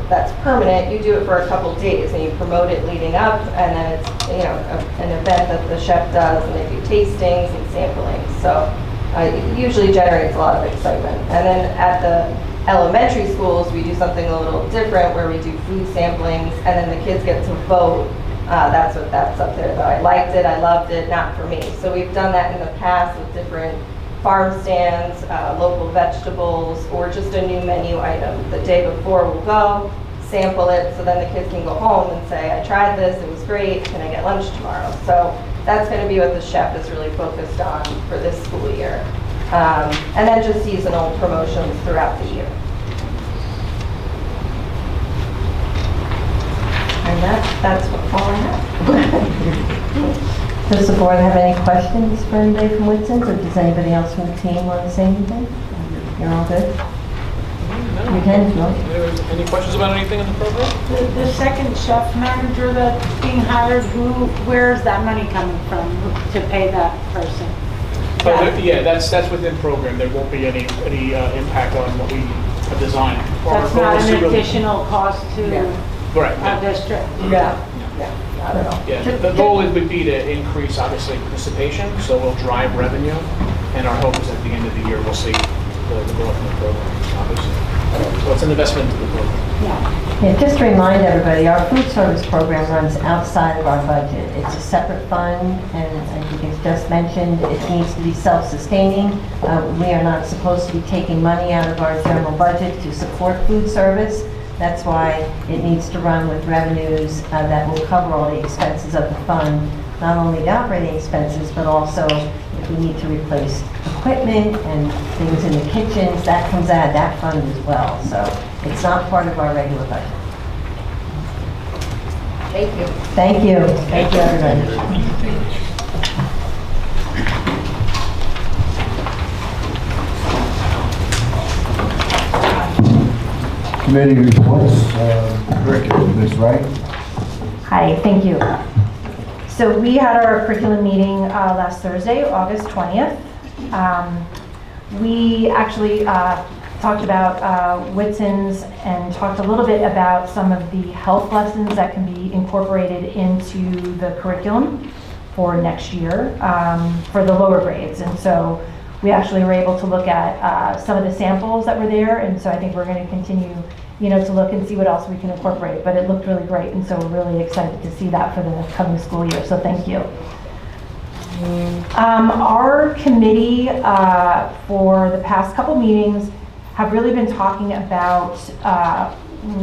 that's permanent, you do it for a couple days and you promote it leading up, and then it's an event that the chef does, and they do tastings and samplings. So it usually generates a lot of excitement. And then at the elementary schools, we do something a little different where we do food samplings, and then the kids get to vote. That's up there, though. I liked it, I loved it, not for me. So we've done that in the past with different farm stands, local vegetables, or just a new menu item. The day before we'll go, sample it, so then the kids can go home and say, I tried this, it was great, can I get lunch tomorrow? So that's going to be what the chef is really focused on for this school year. And then just seasonal promotions throughout the year. And that's all I have.
Does the board have any questions for anybody from Whitson's, or does anybody else from the team want to say anything? You're all good? You can, no?
Any questions about anything in the program?
The second chef manager that's being hired, where's that money coming from to pay that person?
Yeah, that's within program. There won't be any impact on what we have designed.
That's not an additional cost to
Right.
our district?
Yeah, not at all.
Yeah, the goal would be to increase, obviously, participation, so we'll drive revenue, and our hope is at the end of the year, we'll see the growth in the program, obviously. So it's an investment into the program.
Yeah, just to remind everybody, our food service program runs outside of our budget. It's a separate fund, and I think it's just mentioned, it needs to be self-sustaining. We are not supposed to be taking money out of our general budget to support food service. That's why it needs to run with revenues that will cover all the expenses of the fund, not only the operating expenses, but also if we need to replace equipment and things in the kitchens, that comes out of that fund as well. So it's not part of our regular budget.
Thank you.
Thank you. Thank you, everybody.
Committee reports, curriculum, Ms. Wright?
Hi, thank you. So we had our curriculum meeting last Thursday, August 20th. We actually talked about Whitson's and talked a little bit about some of the health lessons that can be incorporated into the curriculum for next year for the lower grades. And so we actually were able to look at some of the samples that were there, and so I think we're going to continue to look and see what else we can incorporate, but it looked really great, and so we're really excited to see that for the coming school year, so thank you. Our committee for the past couple meetings have really been talking about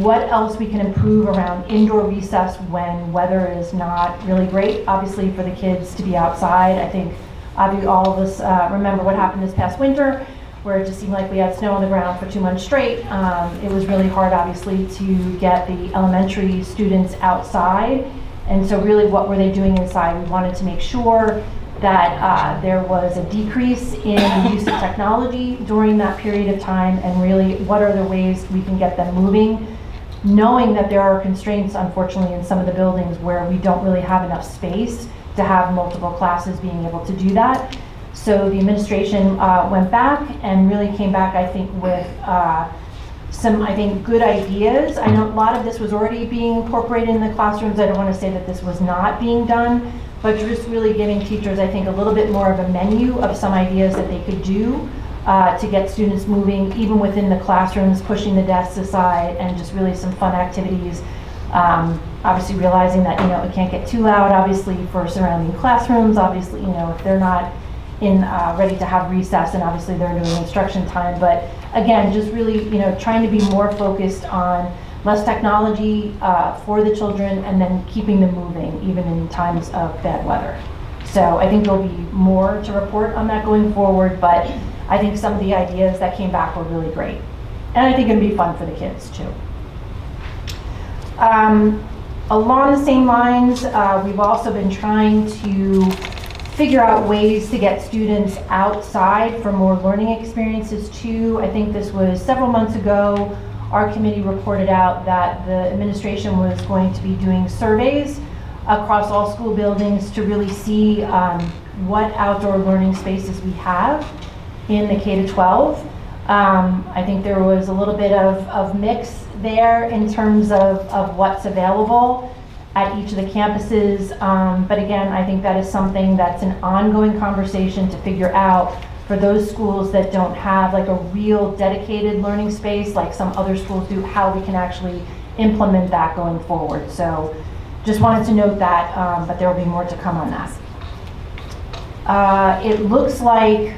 what else we can improve around indoor recess when weather is not really great, obviously for the kids to be outside. I think all of us remember what happened this past winter, where it just seemed like we had snow on the ground for 2 months straight. It was really hard, obviously, to get the elementary students outside. And so really, what were they doing inside? We wanted to make sure that there was a decrease in the use of technology during that period of time, and really, what are the ways we can get them moving, knowing that there are constraints, unfortunately, in some of the buildings where we don't really have enough space to have multiple classes being able to do that. So the administration went back and really came back, I think, with some, I think, good ideas. I know a lot of this was already being incorporated in the classrooms. I don't want to say that this was not being done, but just really giving teachers, I think, a little bit more of a menu of some ideas that they could do to get students moving, even within the classrooms, pushing the desks aside, and just really some fun activities. Obviously realizing that, it can't get too loud, obviously, for surrounding classrooms. Obviously, if they're not ready to have recess, and obviously they're doing instruction time. But again, just really, trying to be more focused on less technology for the children, and then keeping them moving, even in times of bad weather. So I think there'll be more to report on that going forward, but I think some of the ideas that came back were really great. And I think it'll be fun for the kids too. Along the same lines, we've also been trying to figure out ways to get students outside for more learning experiences too. I think this was several months ago. our committee reported out that the administration was going to be doing surveys across all school buildings to really see what outdoor learning spaces we have in the K-12. I think there was a little bit of mix there in terms of what's available at each of the campuses. But again, I think that is something that's an ongoing conversation to figure out for those schools that don't have like a real dedicated learning space like some other schools do, how we can actually implement that going forward. So just wanted to note that, but there will be more to come on that. It looks like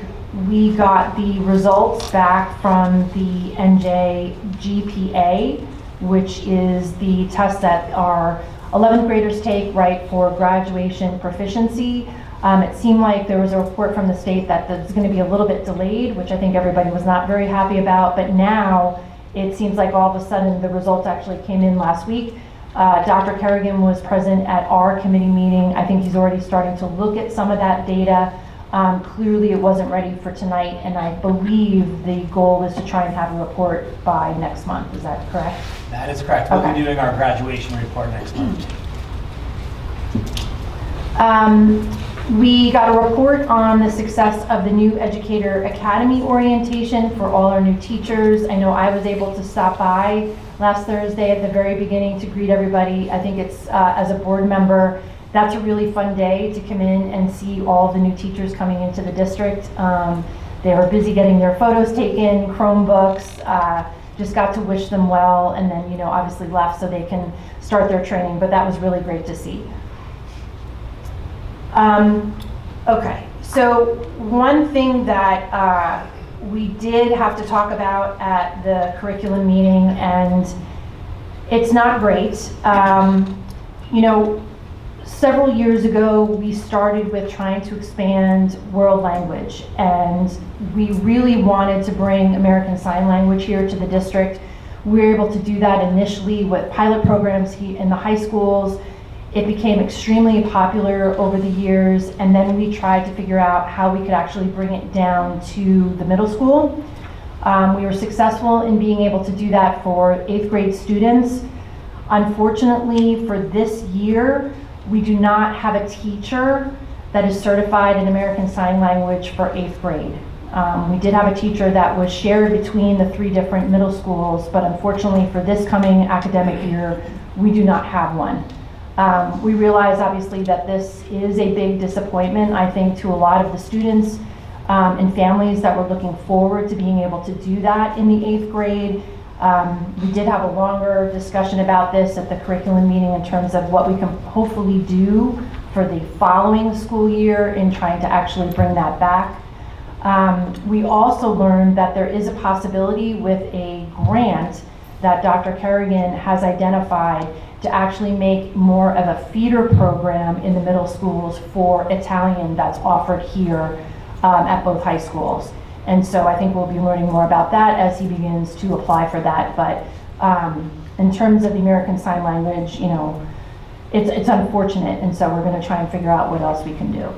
we got the results back from the NJ GPA, which is the test that our 11th graders take, right, for graduation proficiency. It seemed like there was a report from the state that it's going to be a little bit delayed, which I think everybody was not very happy about, but now it seems like all of a sudden the results actually came in last week. Dr. Kerrigan was present at our committee meeting. I think he's already starting to look at some of that data. Clearly it wasn't ready for tonight, and I believe the goal is to try and have a report by next month. Is that correct?
That is correct. We'll
Okay.
be doing our graduation report next month.
We got a report on the success of the new Educator Academy orientation for all our new teachers. I know I was able to stop by last Thursday at the very beginning to greet everybody. I think it's, as a board member, that's a really fun day to come in and see all the new teachers coming into the district. They were busy getting their photos taken, Chromebooks, just got to wish them well, and then, you know, obviously left so they can start their training, but that was really great to see. Okay, so one thing that we did have to talk about at the curriculum meeting, and it's not great. You know, several years ago, we started with trying to expand world language, and we really wanted to bring American Sign Language here to the district. We were able to do that initially with pilot programs in the high schools. It became extremely popular over the years, and then we tried to figure out how we could actually bring it down to the middle school. We were successful in being able to do that for 8th grade students. Unfortunately, for this year, we do not have a teacher that is certified in American Sign Language for 8th grade. We did have a teacher that was shared between the 3 different middle schools, but unfortunately for this coming academic year, we do not have one. We realize obviously that this is a big disappointment, I think, to a lot of the students and families that were looking forward to being able to do that in the 8th grade. We did have a longer discussion about this at the curriculum meeting in terms of what we can hopefully do for the following school year in trying to actually bring that back. We also learned that there is a possibility with a grant that Dr. Kerrigan has identified to actually make more of a feeder program in the middle schools for Italian that's offered here at both high schools. And so I think we'll be learning more about that as he begins to apply for that. But in terms of the American Sign Language, you know, it's unfortunate, and so we're going to try and figure out what else we can do.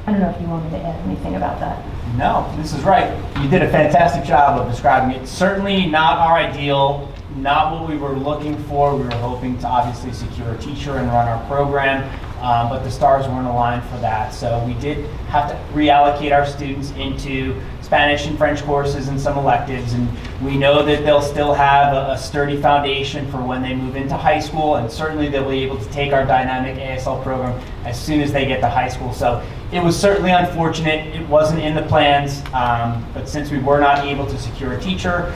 I don't know if you want me to add anything about that.
No, this is right. You did a fantastic job of describing it. Certainly not our ideal, not what we were looking for. We were hoping to obviously secure a teacher and run our program, but the stars weren't aligned for that. So we did have to reallocate our students into Spanish and French courses and some electives, and we know that they'll still have a sturdy foundation for when they move into high school, and certainly they'll be able to take our dynamic ASL program as soon as they get to high school. So it was certainly unfortunate. It wasn't in the plans, but since we were not able to secure a teacher,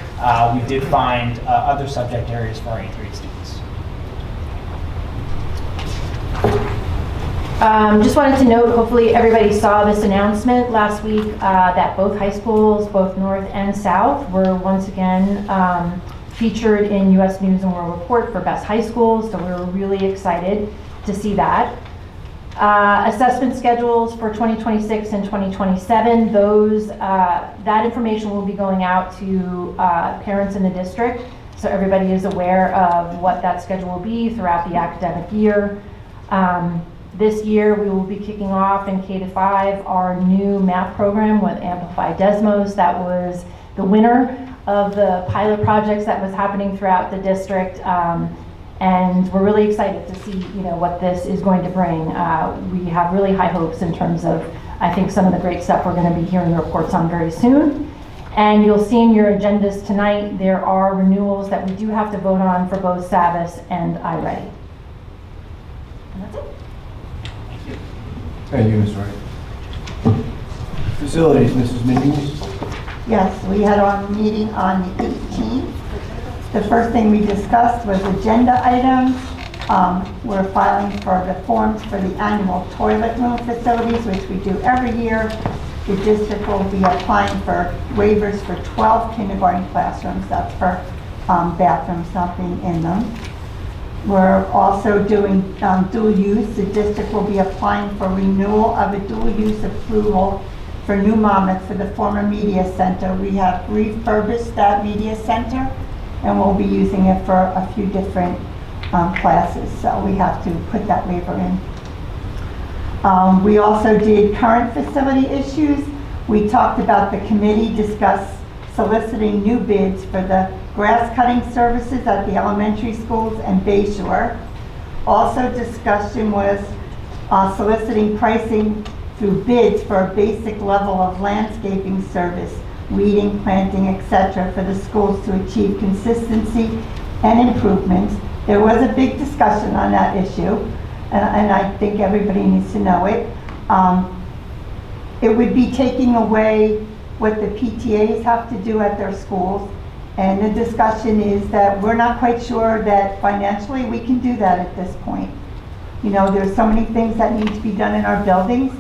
we did find other subject areas for our 8th grade students.
Just wanted to note, hopefully everybody saw this announcement last week that both high schools, both North and South, were once again featured in U.S. News and World Report for Best High Schools, so we were really excited to see that. Assessment schedules for 2026 and 2027, those, that information will be going out to parents in the district, so everybody is aware of what that schedule will be throughout the academic year. This year, we will be kicking off in K-5 our new math program with Amplify Desmos. That was the winner of the pilot projects that was happening throughout the district. And we're really excited to see, what this is going to bring. We have really high hopes in terms of, I think, some of the great stuff we're going to be hearing reports on very soon. And you'll see in your agendas tonight, there are renewals that we do have to vote on for both Savvis and iReady. And that's it.
Thank you, Ms. Wright. Facilities, Mrs. Minnie.
Yes, we had our meeting on the 18th. The first thing we discussed was agenda items. We're filing for the forms for the annual toilet room facilities, which we do every year. The district will be applying for waivers for 12 kindergarten classrooms. That's for bathrooms not being in them. We're also doing dual use. The district will be applying for renewal of a dual use approval for New Monmouth for the former media center. We have refurbished that media center and we'll be using it for a few different classes. So we have to put that waiver in. We also did current facility issues. We talked about the committee discussed soliciting new bids for the grass cutting services at the elementary schools and Bayshore. Also discussion was soliciting pricing through bids for a basic level of landscaping service, weeding, planting, etc. for the schools to achieve consistency and improvements. There was a big discussion on that issue, and I think everybody needs to know it. It would be taking away what the PTAs have to do at their schools, and the discussion is that we're not quite sure that financially we can do that at this point. There's so many things that need to be done in our buildings.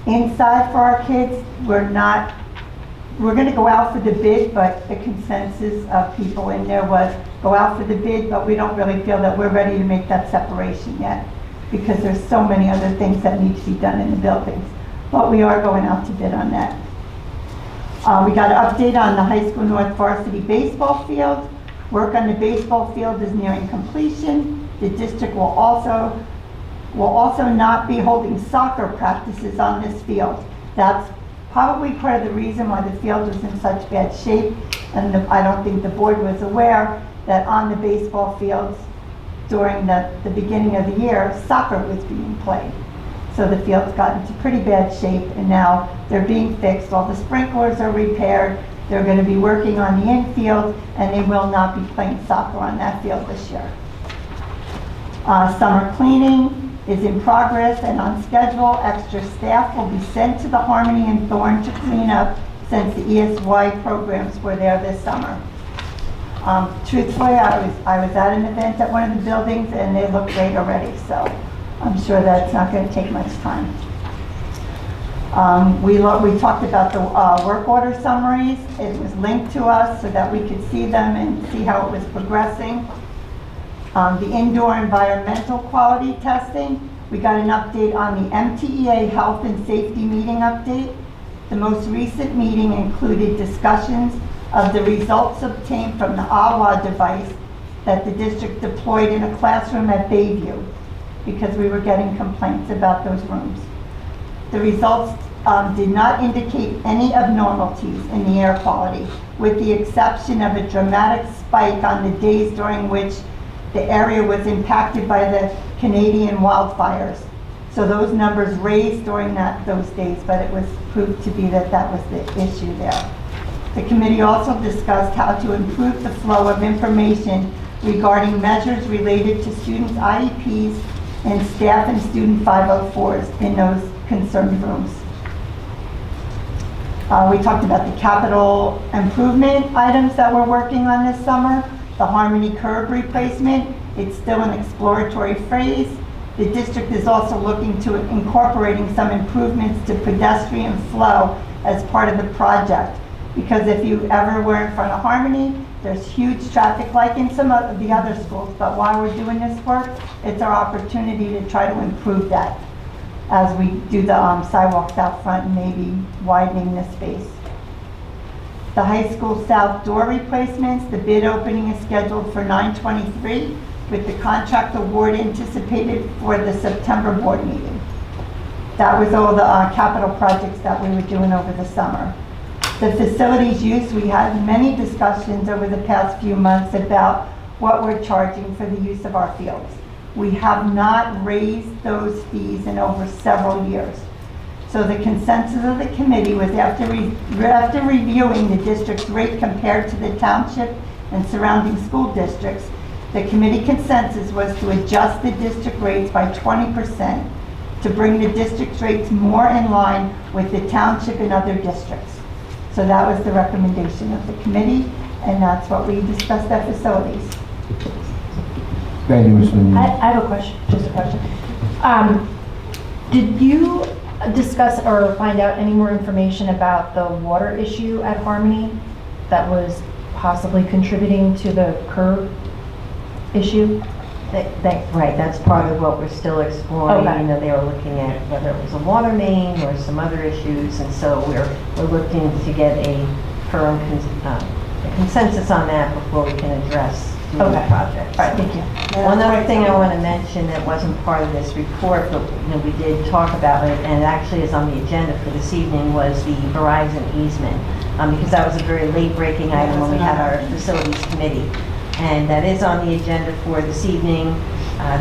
Inside for our kids, we're going to go out for the bid, but the consensus of people in there was go out for the bid, but we don't really feel that we're ready to make that separation yet because there's so many other things that need to be done in the buildings. But we are going out to bid on that. We got an update on the high school North varsity baseball field. Work on the baseball field is nearing completion. The district will also not be holding soccer practices on this field. That's probably part of the reason why the field was in such bad shape, and I don't think the board was aware that on the baseball fields during the beginning of the year, soccer was being played. So the field's got into pretty bad shape, and now they're being fixed. All the sprinklers are repaired. They're going to be working on the infield, and they will not be playing soccer on that field this year. Summer cleaning is in progress and on schedule. Extra staff will be sent to the Harmony and Thorne to clean up since the ESY programs were there this summer. Truthfully, I was at an event at one of the buildings and they look great already, so I'm sure that's not going to take much time. We talked about the work order summaries. It was linked to us so that we could see them and see how it was progressing. The indoor environmental quality testing, we got an update on the MTEA health and safety meeting update. The most recent meeting included discussions of the results obtained from the AWA device that the district deployed in a classroom at Bayview because we were getting complaints about those rooms. The results did not indicate any abnormalities in the air quality, with the exception of a dramatic spike on the days during which the area was impacted by the Canadian wildfires. So those numbers raised during those days, but it was proved to be that was the issue there. The committee also discussed how to improve the flow of information regarding measures related to students' IEPs and staff and student 504s in those concerned rooms. We talked about the capital improvement items that we're working on this summer. The Harmony curb replacement, it's still an exploratory phase. The district is also looking to incorporating some improvements to pedestrian flow as part of the project. Because if you ever were in front of Harmony, there's huge traffic like in some of the other schools. But while we're doing this work, it's our opportunity to try to improve that as we do the sidewalks out front and maybe widening the space. The high school south door replacements, the bid opening is scheduled for 9/23 with the contract award anticipated for the September board meeting. That was all the capital projects that we were doing over the summer. The facilities use, we had many discussions over the past few months about what we're charging for the use of our fields. We have not raised those fees in over several years. So the consensus of the committee was after reviewing the district's rate compared to the township and surrounding school districts, the committee consensus was to adjust the district rates by 20% to bring the district's rates more in line with the township and other districts. So that was the recommendation of the committee, and that's what we discussed at facilities.
Thank you, Ms. Manini.
I have a question, just a question. Did you discuss or find out any more information about the water issue at Harmony that was possibly contributing to the curb issue?
Right, that's part of what we're still exploring.
Okay.
You know, they were looking at whether it was a water main or some other issues, and so we're looking to get a firm consensus on that before we can address the
Okay.
project.
All right, thank you.
One other thing I want to mention that wasn't part of this report, but you know, we did talk about it, and it actually is on the agenda for this evening, was the Verizon easement, because that was a very late-breaking item when we had our facilities committee. And that is on the agenda for this evening.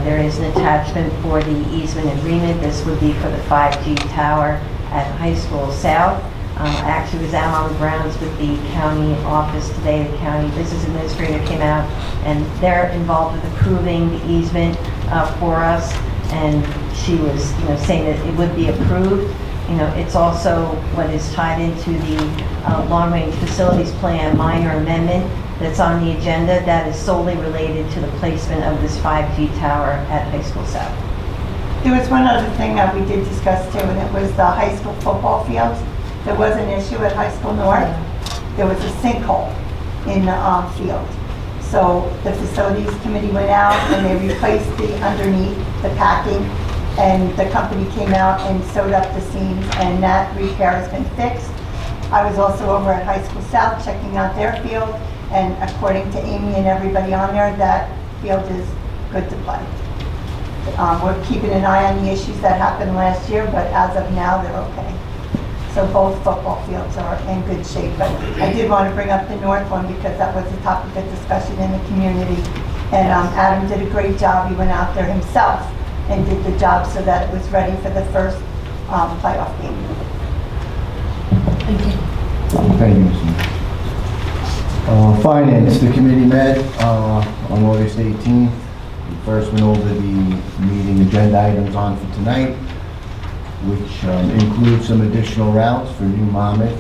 There is an attachment for the easement agreement. This would be for the 5G tower at High School South. I actually was out on the grounds with the county office today. The county business administrator came out, and they're involved with approving the easement for us. And she was, you know, saying that it would be approved. You know, it's also what is tied into the long-range facilities plan minor amendment that's on the agenda that is solely related to the placement of this 5G tower at High School South.
There was one other thing that we did discuss too, and it was the high school football fields. There was an issue at High School North. There was a sinkhole in the field. So the facilities committee went out and they replaced the underneath, the packing, and the company came out and sewed up the seams, and that repair has been fixed. I was also over at High School South checking out their field, and according to Amy and everybody on there, that field is good to play. We're keeping an eye on the issues that happened last year, but as of now, they're okay. So both football fields are in good shape. But I did want to bring up the north one because that was a topic of discussion in the community. And Adam did a great job. He went out there himself and did the job so that it was ready for the first playoff game.
Thank you.
Thank you, Mr. Finance, the committee met on August 18th. We first went over the meeting agenda items on for tonight, which include some additional routes for New Monmouth,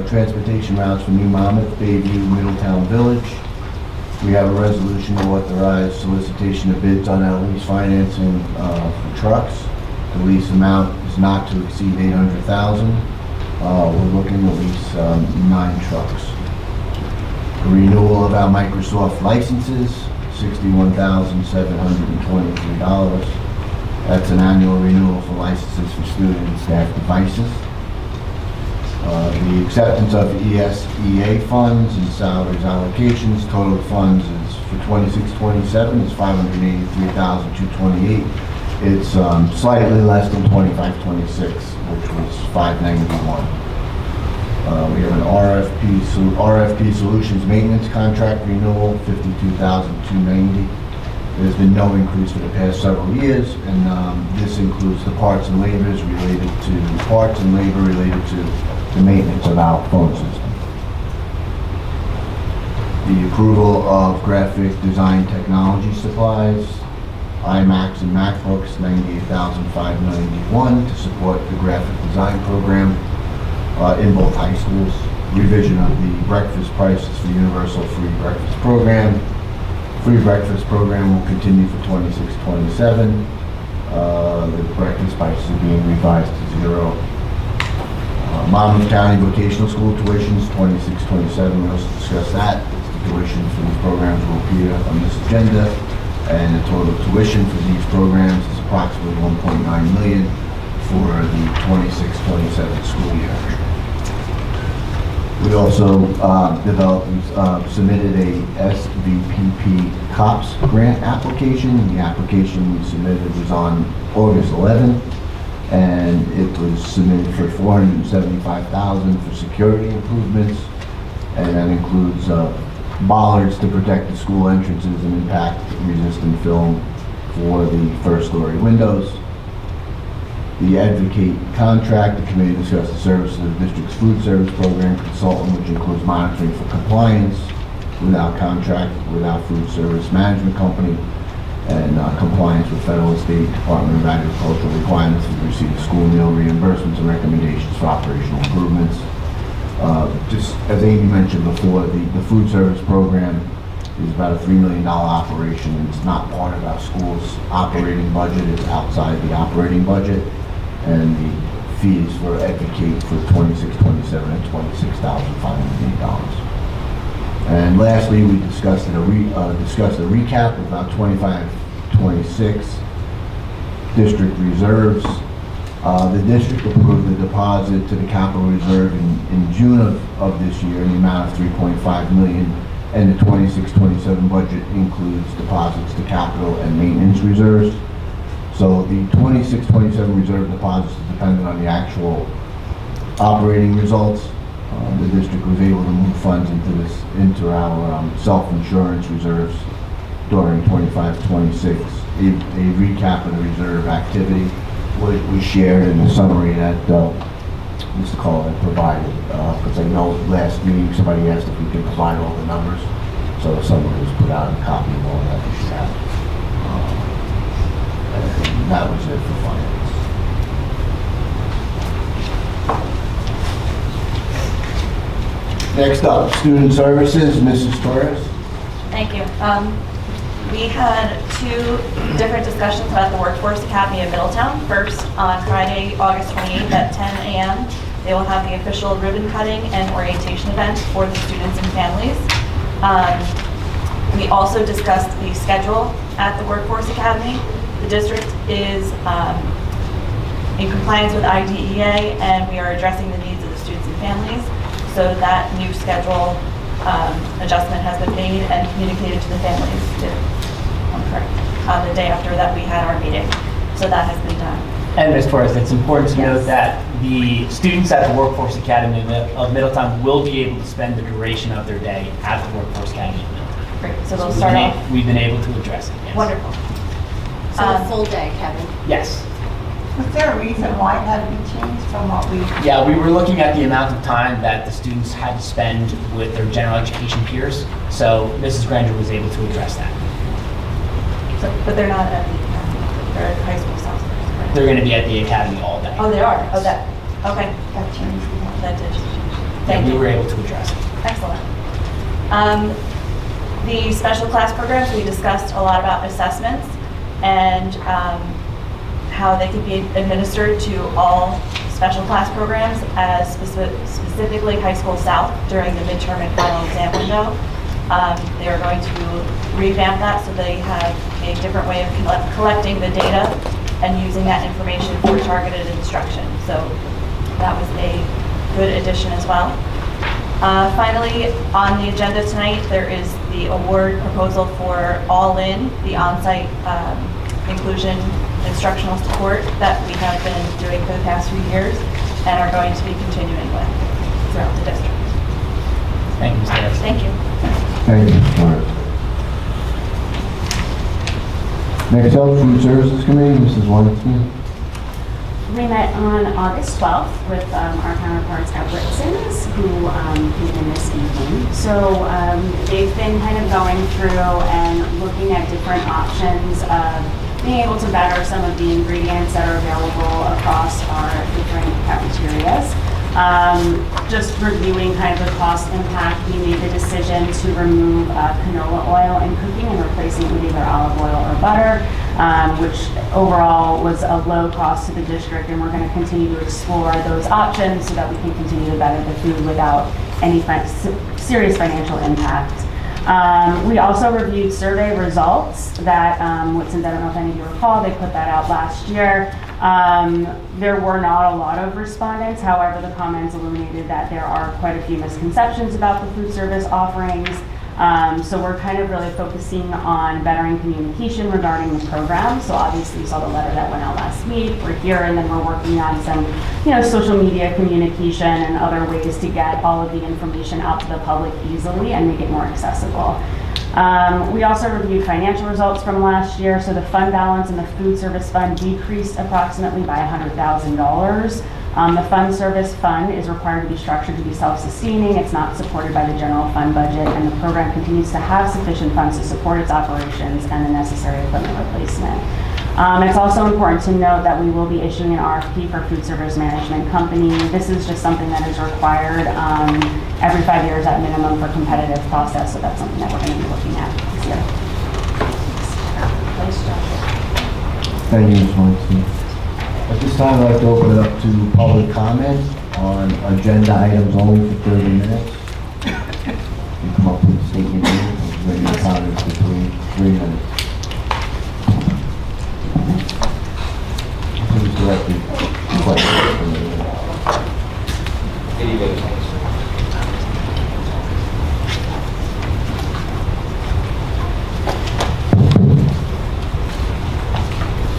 transportation routes for New Monmouth, Bayview, Middletown Village. We have a resolution to authorize solicitation of bids on our lease financing for trucks. The lease amount is not to exceed $800,000. We're looking to lease 9 trucks. A renewal of our Microsoft licenses, $61,723. That's an annual renewal for licenses for student and staff devices. The acceptance of ESEA funds and salaries allocations, total funds is for 26-27 is $583,228. It's slightly less than 25-26, which was $591. We have an RFP Solutions Maintenance Contract Renewal, $52,290. There's been no increase for the past several years, and this includes the parts and labor related to the maintenance of our phone system. The approval of graphic design technology supplies, iMacs and MacBooks, $98,591 to support the graphic design program in both high schools. Revision of the breakfast prices for Universal Free Breakfast Program. Free breakfast program will continue for 26-27. The breakfast prices are being revised to $0. Monmouth County Vocational School tuitions, 26-27. We also discussed that. The tuition for these programs will appear on this agenda, and the total tuition for these programs is approximately $1.9 million for the 26-27 school year. We also submitted a SVPP COPS grant application. The application we submitted was on August 11th. and it was submitted for $475,000 for security improvements, and that includes bollards to protect the school entrances and impact-resistant film for the first-story windows. The Advocate contract, the committee discussed the services of the district's food service program consultant, which includes monitoring for compliance without contract, without food service management company, and compliance with federal and state Department of Agricultural requirements with receipt of school meal reimbursements and recommendations for operational improvements. Just as Amy mentioned before, the food service program is about a $3 million operation. It's not part of our school's operating budget. It's outside the operating budget. And the fees for Advocate for 26, 27, and $26,508. And lastly, we discussed a recap of about 25, 26 district reserves. The district approved the deposit to the capital reserve in June of this year in the amount of $3.5 million, and the 26-27 budget includes deposits to capital and maintenance reserves. So the 26-27 reserve deposits is dependent on the actual operating results. The district was able to move funds into our self-insurance reserves during 25-26. A recap of the reserve activity was shared in the summary that Mr. Cole had provided, because I know last meeting somebody asked if we could provide all the numbers, so the summary was put out, a copy of all that we should have. And that was it for finance. Next up, student services, Mrs. Torres.
Thank you. We had two different discussions about the Workforce Academy of Middletown. First, on Friday, August 28th at 10 a.m., they will have the official ribbon cutting and orientation event for the students and families. We also discussed the schedule at the Workforce Academy. The district is in compliance with IDEA, and we are addressing the needs of the students and families. So that new schedule adjustment has been made and communicated to the families on the day after that we had our meeting. So that has been done.
And Ms. Torres, it's important to note that the students at the Workforce Academy of Middletown will be able to spend the duration of their day at the Workforce Academy of Middletown.
Great. So they'll start off.
We've been able to address it, yes.
Wonderful.
So the full day, Kevin?
Yes.
Was there a reason why it had to be changed from what we?
Yeah, we were looking at the amount of time that the students had to spend with their general education peers, so Mrs. Granger was able to address that.
So, but they're not at the academy. They're at high school south. Right?
They're going to be at the academy all day.
Oh, they are? Oh, that. Okay.
That changed.
That did change.
And
Thank you.
we were able to address it.
Excellent. The special class programs, we discussed a lot about assessments and how they could be administered to all special class programs as specifically High School South during the midterm and final exam window. They are going to revamp that so they have a different way of collecting the data and using that information for targeted instruction. So that was a good addition as well. Finally, on the agenda tonight, there is the award proposal for All-In, the on-site inclusion instructional support that we have been doing for the past few years and are going to be continuing with throughout the district.
Thank you, Ms. Torres.
Thank you.
Thank you, Mrs. Torres. Next up, Food Services Committee, Mrs. Weinstein.
We met on August 12th with our counterparts at Whitson's, who came in this evening. So they've been kind of going through and looking at different options of being able to better some of the ingredients that are available across our different cafeterias. Just reviewing kind of the cost impact, we made the decision to remove canola oil in cooking and replacing it with either olive oil or butter, which overall was a low cost to the district, and we're going to continue to explore those options so that we can continue to better the food without any serious financial impact. We also reviewed survey results that Whitson's, I don't know if any of you recall, they put that out last year. There were not a lot of respondents. However, the comments illuminated that there are quite a few misconceptions about the food service offerings. So we're kind of really focusing on bettering communication regarding the program. So obviously you saw the letter that went out last week. We're here, and then we're working on some, social media communication and other ways to get all of the information out to the public easily and make it more accessible. We also reviewed financial results from last year. So the fund balance in the food service fund decreased approximately by $100,000. The fund service fund is required to be structured to be self-sustaining. It's not supported by the general fund budget, and the program continues to have sufficient funds to support its operations and the necessary equipment replacement. It's also important to note that we will be issuing an RFP for food service management company. This is just something that is required every 5 years at minimum for competitive process, so that's something that we're going to be looking at this year.
Thank you, Ms. Weinstein. At this time, I'd like to open it up to public comment on agenda items only for 30 minutes. You come up with a statement and bring your comments between 3 minutes. Please direct your questions from the room.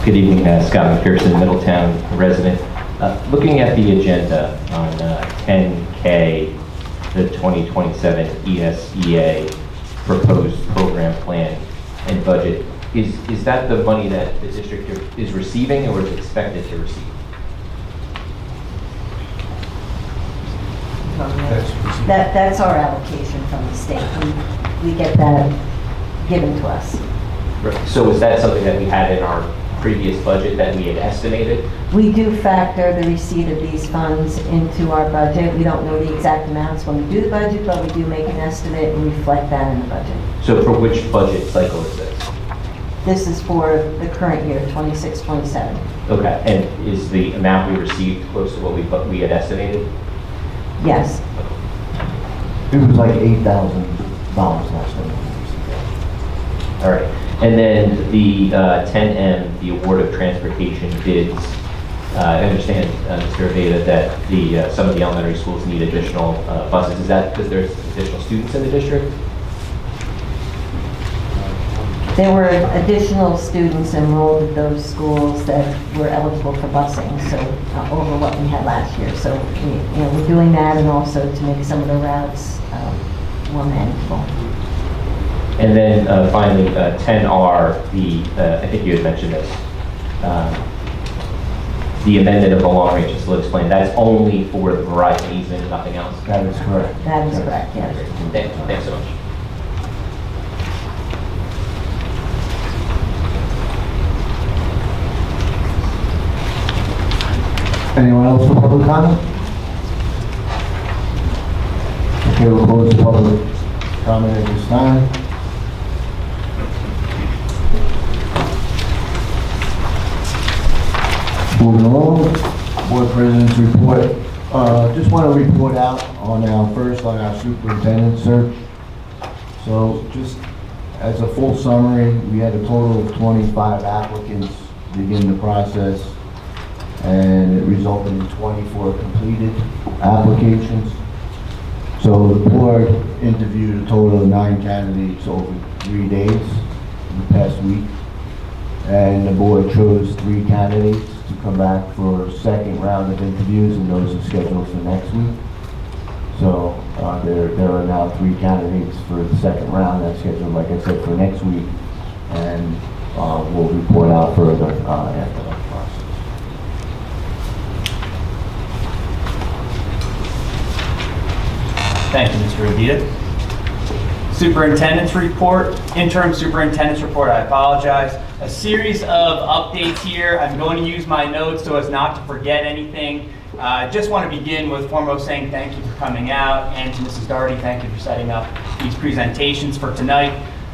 Good evening, Scott McPherson, Middletown resident. Looking at the agenda on 10K, the 2027 ESEA proposed program plan and budget, is that the money that the district is receiving or is expected to receive?
That's our allocation from the state. We get that given to us.
So is that something that we had in our previous budget that we had estimated?
We do factor the receipt of these funds into our budget. We don't know the exact amounts when we do the budget, but we do make an estimate and reflect that in the budget.
So for which budget cycle is this?
This is for the current year, 26-27.
Okay, and is the amount we received close to what we had estimated?
Yes.
It was like $8,000 last time.
All right. And then the 10M, the award of transportation bids. I understand, Mr. Aveda, that some of the elementary schools need additional buses. Is that because there's additional students in the district?
There were additional students enrolled at those schools that were eligible for busing, so over what we had last year. So we're doing that, and also to make some of the routes more manageable.
And then finally, 10R, I think you had mentioned this, the amendment of the long-range facilities plan. That's only for the Verizon easement, nothing else?
That is correct.
That is correct, yes.
Thanks so much.
Anyone else for public comment? Okay, we'll close the public comment at this time. Moving along, Board President's report. Just want to report out on our superintendent search. So just as a full summary, we had a total of 25 applicants begin the process, and it resulted in 24 completed applications. So the board interviewed a total of 9 candidates over 3 days in the past week, and the board chose 3 candidates to come back for a second round of interviews, and those are scheduled for next week. So there are now 3 candidates for the second round that's scheduled, like I said, for next week, and we'll report out further after that process.
Thank you, Mr. Aveda. Superintendent's report, interim superintendent's report, I apologize. A series of updates here. I'm going to use my notes so as not to forget anything. I just want to begin with foremost saying thank you for coming out, and to Mrs. Doherty, thank you for setting up these presentations for tonight.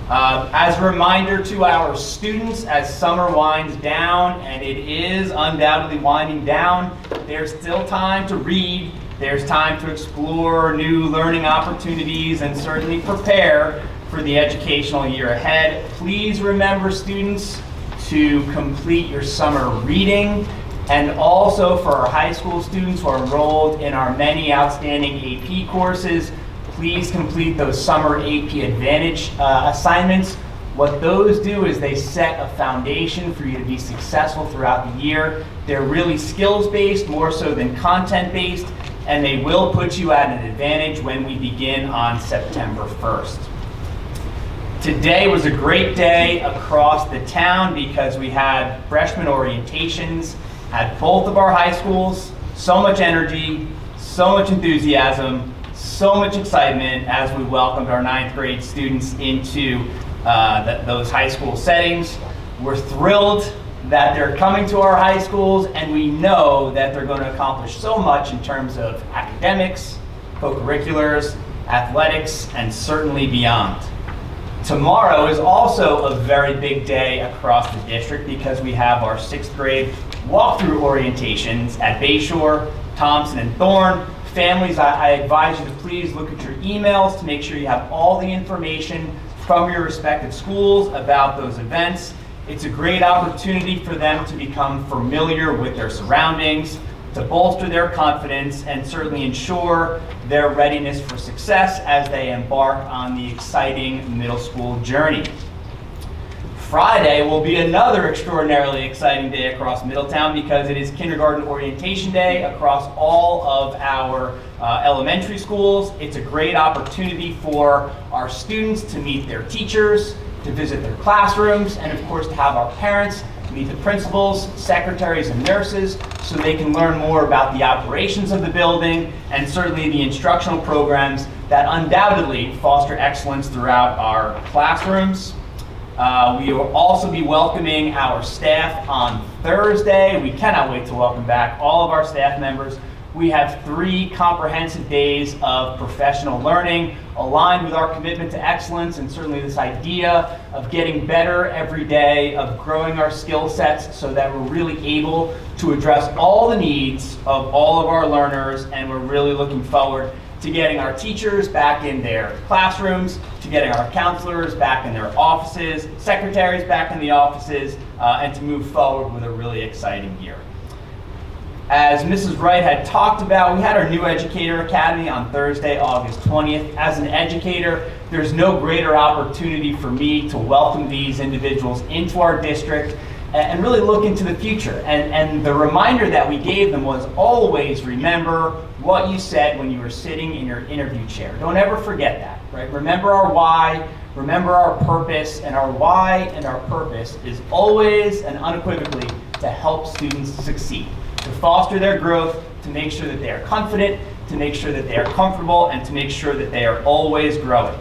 As a reminder to our students, as summer winds down, and it is undoubtedly winding down, there's still time to read. There's time to explore new learning opportunities and certainly prepare for the educational year ahead. Please remember, students, to complete your summer reading, and also for our high school students who are enrolled in our many outstanding AP courses, please complete those summer AP Advantage assignments. What those do is they set a foundation for you to be successful throughout the year. They're really skills-based, more so than content-based, and they will put you at an advantage when we begin on September 1st. Today was a great day across the town because we had freshman orientations at both of our high schools. So much energy, so much enthusiasm, so much excitement as we welcomed our 9th grade students into those high school settings. We're thrilled that they're coming to our high schools, and we know that they're going to accomplish so much in terms of academics, co-curriculars, athletics, and certainly beyond. Tomorrow is also a very big day across the district because we have our 6th grade walkthrough orientations at Bayshore, Thompson, and Thorne. Families, I advise you to please look at your emails to make sure you have all the information from your respective schools about those events. It's a great opportunity for them to become familiar with their surroundings, to bolster their confidence, and certainly ensure their readiness for success as they embark on the exciting middle school journey. Friday will be another extraordinarily exciting day across Middletown because it is kindergarten orientation day across all of our elementary schools. It's a great opportunity for our students to meet their teachers, to visit their classrooms, and of course to have our parents meet the principals, secretaries, and nurses so they can learn more about the operations of the building and certainly the instructional programs that undoubtedly foster excellence throughout our classrooms. We will also be welcoming our staff on Thursday. We cannot wait to welcome back all of our staff members. We have 3 comprehensive days of professional learning aligned with our commitment to excellence and certainly this idea of getting better every day, of growing our skill sets so that we're really able to address all the needs of all of our learners, and we're really looking forward to getting our teachers back in their classrooms, to getting our counselors back in their offices, secretaries back in the offices, and to move forward with a really exciting year. As Mrs. Wright had talked about, we had our new Educator Academy on Thursday, August 20th. As an educator, there's no greater opportunity for me to welcome these individuals into our district and really look into the future. And the reminder that we gave them was always remember what you said when you were sitting in your interview chair. Don't ever forget that, right? Remember our why, remember our purpose, and our why and our purpose is always and unequivocally to help students succeed, to foster their growth, to make sure that they are confident, to make sure that they are comfortable, and to make sure that they are always growing.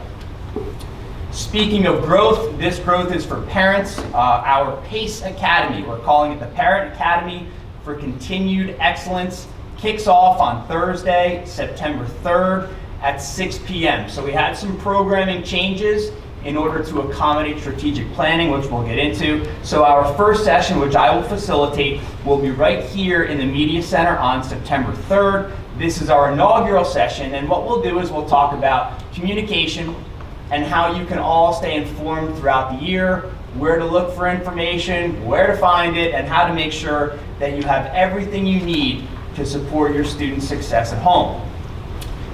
Speaking of growth, this growth is for parents. Our PACE Academy, we're calling it the Parent Academy for Continued Excellence, kicks off on Thursday, September 3rd at 6 p.m. So we had some programming changes in order to accommodate strategic planning, which we'll get into. So our first session, which I will facilitate, will be right here in the Media Center on September 3rd. This is our inaugural session, and what we'll do is we'll talk about communication and how you can all stay informed throughout the year, where to look for information, where to find it, and how to make sure that you have everything you need to support your students' success at home.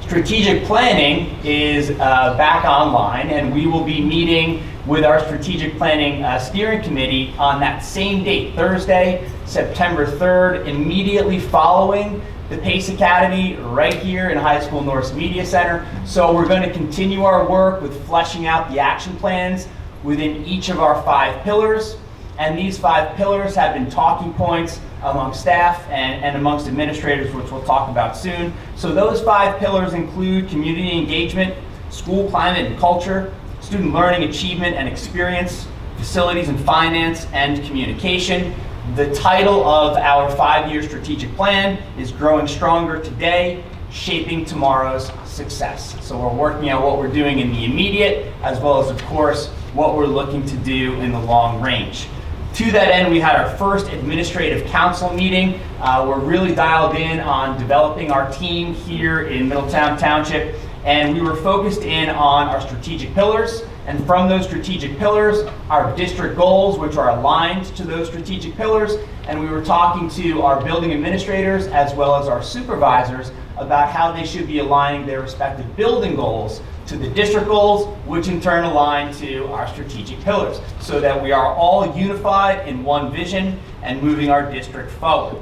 Strategic planning is back online, and we will be meeting with our strategic planning steering committee on that same date, Thursday, September 3rd, immediately following the PACE Academy right here in High School North's Media Center. So we're going to continue our work with fleshing out the action plans within each of our 5 pillars. And these 5 pillars have been talking points among staff and amongst administrators, which we'll talk about soon. So those 5 pillars include community engagement, school climate and culture, student learning, achievement and experience, facilities and finance, and communication. The title of our 5-year strategic plan is Growing Stronger Today, Shaping Tomorrow's Success. So we're working out what we're doing in the immediate, as well as, of course, what we're looking to do in the long range. To that end, we had our first administrative council meeting. We're really dialed in on developing our team here in Middletown Township, and we were focused in on our strategic pillars. And from those strategic pillars, our district goals, which are aligned to those strategic pillars. And we were talking to our building administrators as well as our supervisors about how they should be aligning their respective building goals to the district goals, which in turn align to our strategic pillars, so that we are all unified in one vision and moving our district forward.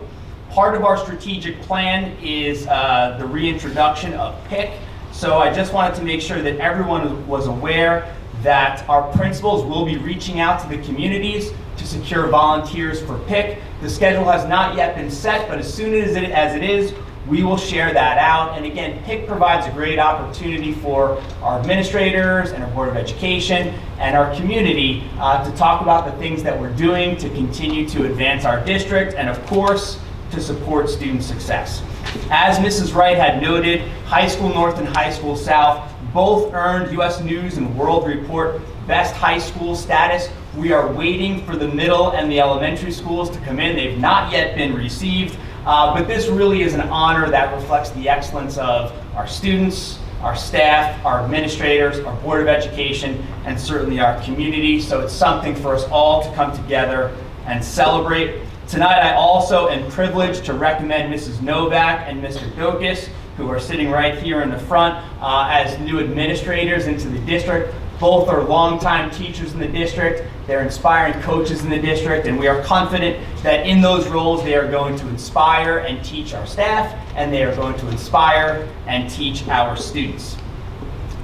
Part of our strategic plan is the reintroduction of PIC. So I just wanted to make sure that everyone was aware that our principals will be reaching out to the communities to secure volunteers for PIC. The schedule has not yet been set, but as soon as it is, we will share that out. And again, PIC provides a great opportunity for our administrators and our Board of Education and our community to talk about the things that we're doing to continue to advance our district and, of course, to support student success. As Mrs. Wright had noted, High School North and High School South both earned U.S. News and World Report Best High School status. We are waiting for the middle and the elementary schools to come in. They've not yet been received, but this really is an honor that reflects the excellence of our students, our staff, our administrators, our Board of Education, and certainly our community. So it's something for us all to come together and celebrate. Tonight, I also am privileged to recommend Mrs. Novak and Mr. Dokis, who are sitting right here in the front, as new administrators into the district. Both are longtime teachers in the district. They're inspiring coaches in the district, and we are confident that in those roles, they are going to inspire and teach our staff, and they are going to inspire and teach our students.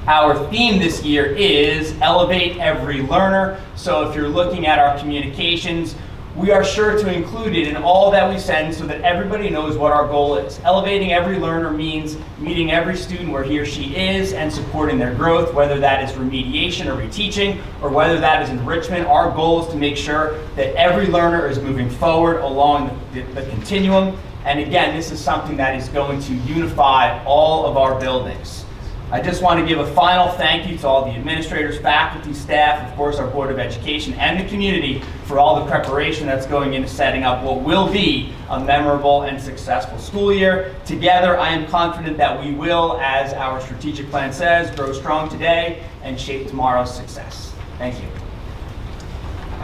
Our theme this year is Elevate Every Learner. So if you're looking at our communications, we are sure to include it in all that we send so that everybody knows what our goal is. Elevating every learner means meeting every student where he or she is and supporting their growth, whether that is remediation or reteaching, or whether that is enrichment. Our goal is to make sure that every learner is moving forward along the continuum. And again, this is something that is going to unify all of our buildings. I just want to give a final thank you to all the administrators, faculty, staff, of course our Board of Education, and the community for all the preparation that's going into setting up what will be a memorable and successful school year. Together, I am confident that we will, as our strategic plan says, grow strong today and shape tomorrow's success. Thank you.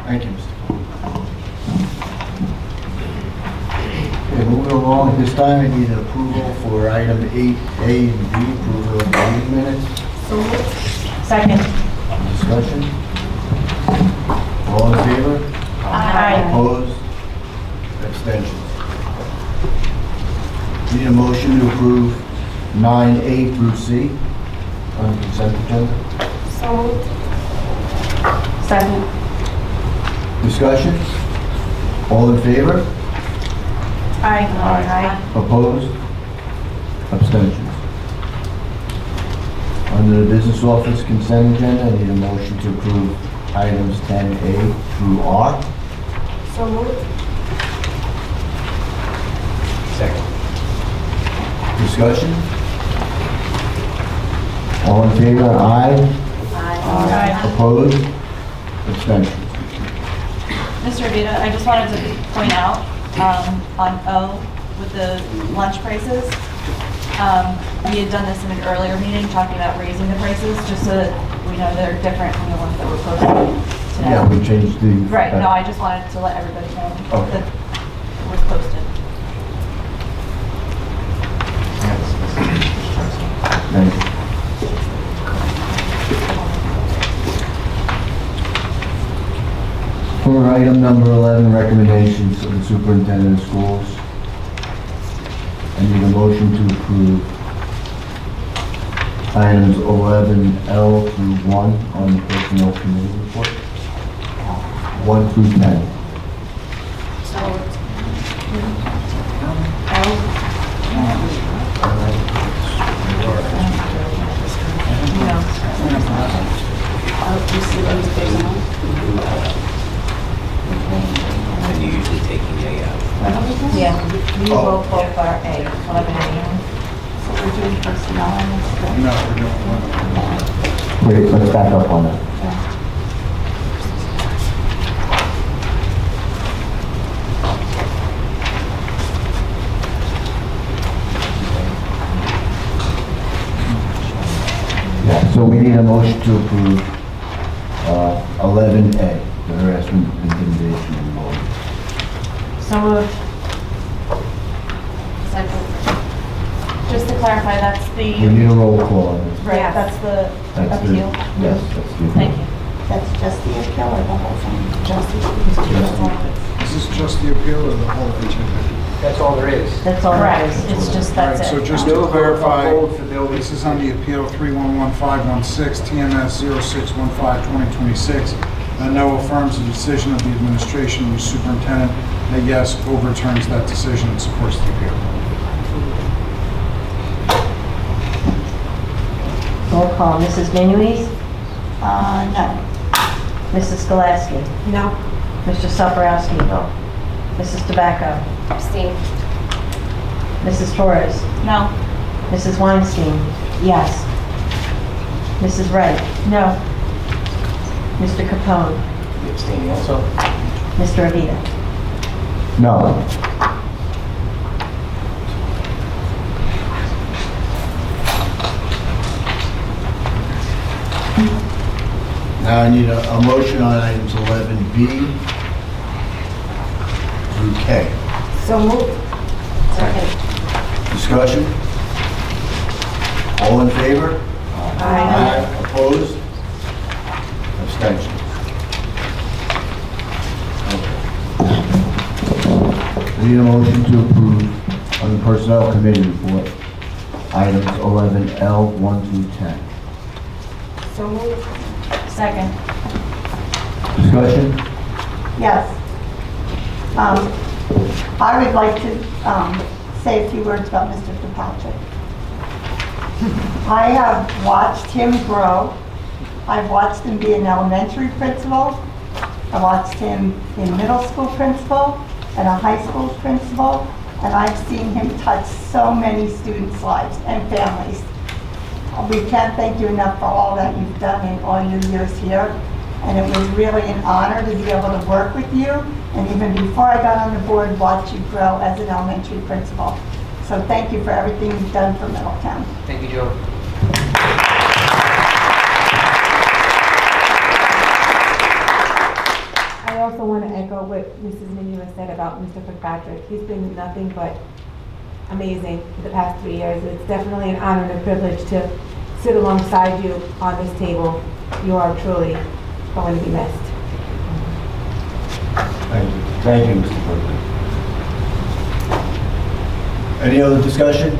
Thank you, Mr. Okay, moving along, at this time, I need an approval for item 8A and B, approval of the meeting minutes.
Second.
Discussion? All in favor?
Aye.
Opposed? Abstentions? Need a motion to approve 9A through C on the consent agenda.
So moved. Second.
Discussion? All in favor?
Aye.
Opposed? Abstentions? Under the business office consent agenda, I need a motion to approve items 10A through R.
So moved.
Second.
Discussion? All in favor? Aye.
Aye.
Opposed? Abstentions?
Mr. Avita, I just wanted to point out, on O, with the lunch prices, we had done this in an earlier meeting, talking about raising the prices, just so that we know they're different from the ones that were posted today.
Yeah, we changed the...
Right, no, I just wanted to let everybody know
Okay.
that it was posted.
Thank you. For item number 11, recommendations of the superintendent of schools, I need a motion to approve items 11L through 1 on the personnel committee report. 1 through 10.
And you're usually taking A out.
Yeah, you vote for A, 11A.
So we're doing personnel on this, right?
No, we're doing 1. Wait, let's back up on that. Yeah, so we need a motion to approve 11A, the harassment, intimidation, and bullying.
So moved.
Just to
clarify, that's
We
the,
need a roll call on this.
right,
Yes.
that's the
That's the-
appeal.
Yes, that's the.
Thank you.
That's just the appeal or the whole thing?
Is this just the appeal or the whole HMA?
That's all there is.
That's all it
Correct,
is.
it's just,
All right,
that's
so
it.
just to clarify, this is on the appeal 311516, TMS 0615-2026. No affirms the decision of the administration of the superintendent. A yes overturns that decision and supports the appeal.
Roll call, Mrs. Minuis,
No.
Mrs. Skolasky,
No.
Mr. Saparowski, no. Mrs. Tobacco,
Abstain.
Mrs. Torres,
No,
Mrs. Weinstein, yes. Mrs. Wright, no. Mr. Capone,
Abstaining also.
Mr. Avita.
No. Now I need a motion on items 11B through K.
So moved.
Discussion? All in favor?
Aye.
Opposed? Abstentions? I need a motion to approve on the Personnel Committee report, items 11L 1 through 10.
So moved.
second.
Discussion?
Yes. I would like to say a few words about Mr. Kirkpatrick. I have watched him grow. I've watched him be an elementary principal. I watched him in middle school principal and a high school principal, and I've seen him touch so many students' lives and families. We can't thank you enough for all that you've done in all your years here, and it was really an honor to be able to work with you, and even before I got on the board, watch you grow as an elementary principal. So thank you for everything you've done for Middletown.
Thank you, Joe.
I also want to echo what Mrs. Minua said about Mr. Kirkpatrick. He's been nothing but amazing for the past 3 years. It's definitely an honor and a privilege to sit alongside you on this table. You are truly going to be missed.
Thank you. Thank you, Mr. President. Any other discussion?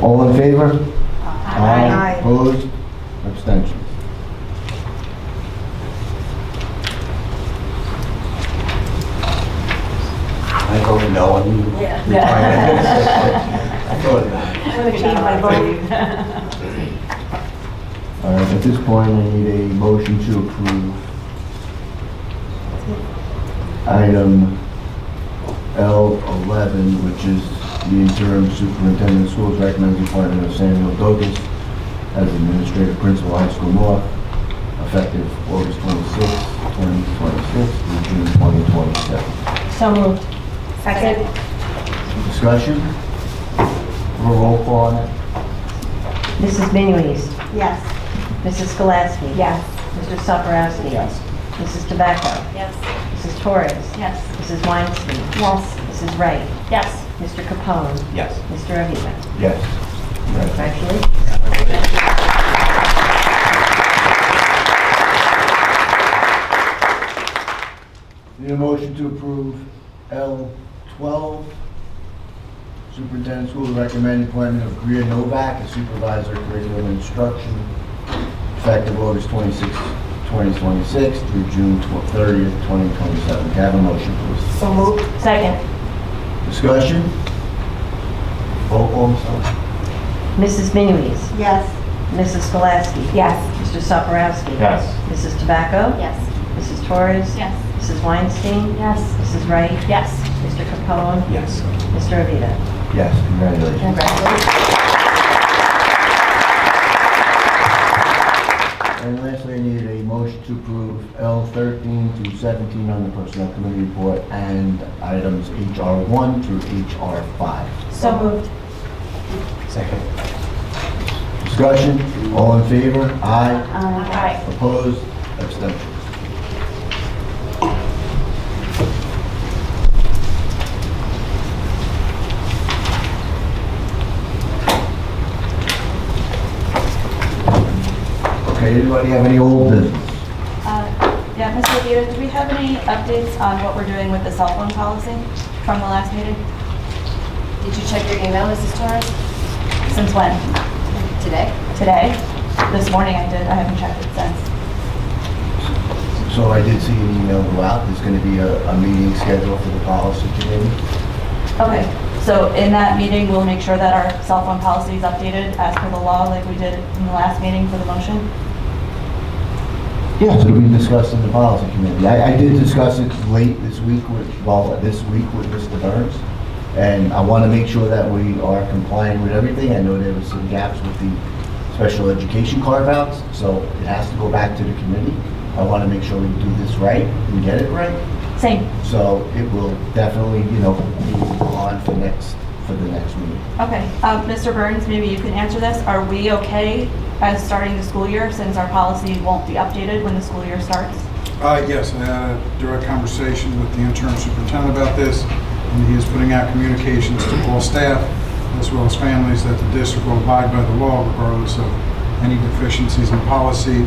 All in favor?
Aye.
Opposed? Abstentions? I vote no on you.
Yeah.
I thought that.
I'm going to change my vote.
All right, at this point, I need a motion to approve item L11, which is the interim superintendent of schools recommends the appointment of Samuel Douglas as administrative principal, high school north, effective August 26, 2026 through June 2027.
So moved.
Second.
Discussion? Roll call on it?
Mrs. Minuis,
Yes.
Mrs. Skolasky.
Yes.
Mr. Saparowski.
Yes.
Mrs. Tobacco.
Yes.
Mrs. Torres.
Yes.
Mrs. Weinstein.
Yes.
Mrs. Wright.
Yes.
Mr. Capone.
Yes.
Mr. Avila.
Yes.
Congratulations.
Need a motion to approve L12, superintendent of schools to recommend appointment of Greer Novak as supervisor of curriculum and instruction, effective August 26, 2026 through June 30th, 2027. Can I have a motion, please?
So moved.
Second.
Discussion? Roll call, Ms. Owen.
Mrs. Minuis,
Yes.
Mrs. Skolasky.
Yes.
Mr. Saparowski.
Yes.
Mrs. Tobacco.
Yes.
Mrs. Torres.
Yes.
Mrs. Weinstein.
Yes.
Mrs. Wright.
Yes.
Mr. Capone.
Yes.
Mr. Avila.
Yes, congratulations.
Congratulations.
And lastly, I need a motion to approve L13 through 17 on the personnel committee report and items HR1 through HR5.
So moved.
Second.
Discussion? All in favor? Aye.
Aye.
Opposed? Abstentions? Okay, anybody have any old business?
Yeah, Mr. Vita, do we have any updates on what we're doing with the cell phone policy from the last meeting?
Did you check your email, Mrs. Torres?
Since when?
Today?
Today? This morning I did. I haven't checked it since.
So I did see an email go out, there's gonna be a meeting scheduled for the policy committee.
Okay, so in that meeting, we'll make sure that our cell phone policy is updated as per the law like we did in the last meeting for the motion?
Yeah, so we discussed in the policy committee. I did discuss it late this week with Mr. Burns. And I want to make sure that we are compliant with everything. I know there was some gaps with the special education carve-outs, so it has to go back to the committee. I want to make sure we do this right and get it right.
Same.
So it will definitely, be on for the next meeting.
Okay, Mr. Burns, maybe you can answer this. Are we okay as starting the school year since our policy won't be updated when the school year starts?
Yes, I had a direct conversation with the interim superintendent about this, and he is putting out communications to all staff as well as families that the district will abide by the law regardless of any deficiencies in policy,